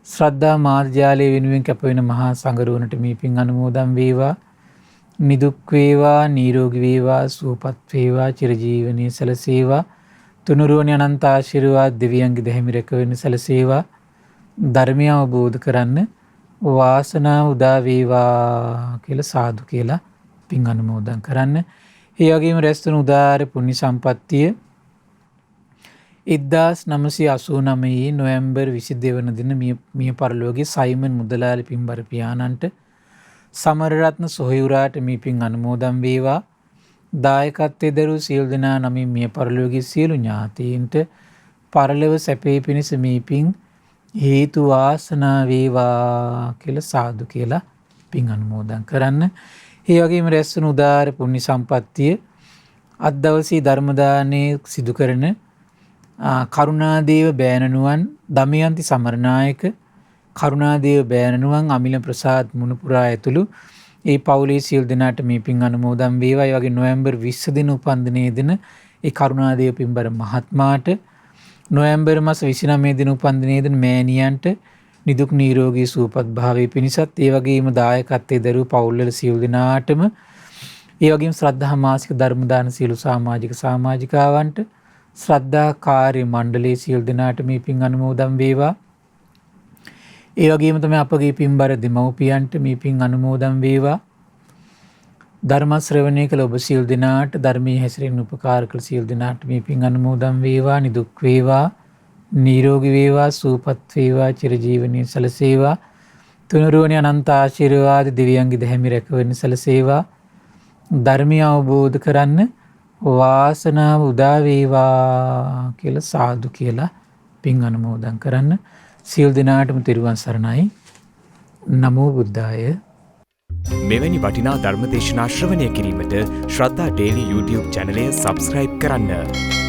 [SPEAKER 1] ශ්‍රද්ධා මාධ්‍යාලය වෙනුවෙන් කැපවෙන මහා සංඝරුවනට මේ පින් අනුමෝදන් වේවා. නිදුක් වේවා, නිරෝගී වේවා, සුවපත් වේවා, චිරජීවනයේ සැලසේවා. තුනුරුවනි අනන්ත ආශිර්වාද දෙවියන්ගේ දැහැමි රැකවරණ සැලසේවා. ධර්මය අවබෝධ කරන්න වාසනාව උදා වේවා කියලා සාදු කියලා පින් අනුමෝදන් කරන්න. ඒ වගේම රැස්වුණු උදාර පුණ්‍ය සම්පත්තිය 1989 නොවැම්බර් 22 වන දින මිය පරලෝකයේ සයිමන් මුදලාලි පින්බර පියාණන්ට, සමරරත්න සොහයුරාට මේ පින් අනුමෝදන් වේවා. දායකත්වයේ දරූ සියලු දෙනා නමින් මිය පරලෝකයේ සියලු ඥාතීන්ට පරලොව සැපේ පිණිස මේ පින් හේතු වාසනා වේවා කියලා සාදු කියලා පින් අනුමෝදන් කරන්න. ඒ වගේම රැස්වුණු උදාර පුණ්‍ය සම්පත්තිය අද දවසේ ධර්ම දානයේ සිදු කරන කරුණාදේව බෑණනුවන්, දමයන්ති සමරනායක, කරුණාදේව බෑණනුවන්, අමිල ප්‍රසාද් මුණුපුරා ඇතුළු ඒ පවුලේ සියලු දෙනාට මේ පින් අනුමෝදන් වේවා. ඒ වගේ නොවැම්බර් 20 දින උපන්දිනයේ දින ඒ කරුණාදේව පින්බර මහත්මයාට, නොවැම්බර් මාස 29 දින උපන්දිනයේ දින මෑණියන්ට නිදුක් නිරෝගී සුවපත් භාවයේ පිණිසත්, ඒ වගේම දායකත්වයේ දරූ පවුල්වල සියලු දෙනාටම, ඒ වගේම ශ්‍රද්ධා මාසික ධර්ම දාන සියලු සමාජික සමාජිකාවන්ට, ශ්‍රද්ධා කාර්ය මණ්ඩලයේ සියලු දෙනාට මේ පින් අනුමෝදන් වේවා. ඒ වගේම තමයි අපගේ පින්බර දෙමව්පියන්ට මේ පින් අනුමෝදන් වේවා. ධර්ම ශ්‍රවණය කළ ඔබ සියලු දෙනාට, ධර්මයේ හැසිරෙන්න උපකාර කළ සියලු දෙනාට මේ පින් අනුමෝදන් වේවා. නිදුක් වේවා, නිරෝගී වේවා, සුවපත් වේවා, චිරජීවනයේ සැලසේවා. තුනුරුවනි අනන්ත ආශිර්වාද දෙවියන්ගේ දැහැමි රැකවරණ සැලසේවා. ධර්මය අවබෝධ කරන්න වාසනාව උදා වේවා කියලා සාදු කියලා පින් අනුමෝදන් කරන්න. සියලු දෙනාටම තෙරුවන් සරණයි. නමෝ බුද්ධාය.
[SPEAKER 2] මෙවැනි වටිනා ධර්ම දේශනා ශ්‍රවණය කිරීමට ශ්‍රද්ධා ඩේලි YouTube චැනලය සබ්ස්ක්‍රයිබ් කරන්න.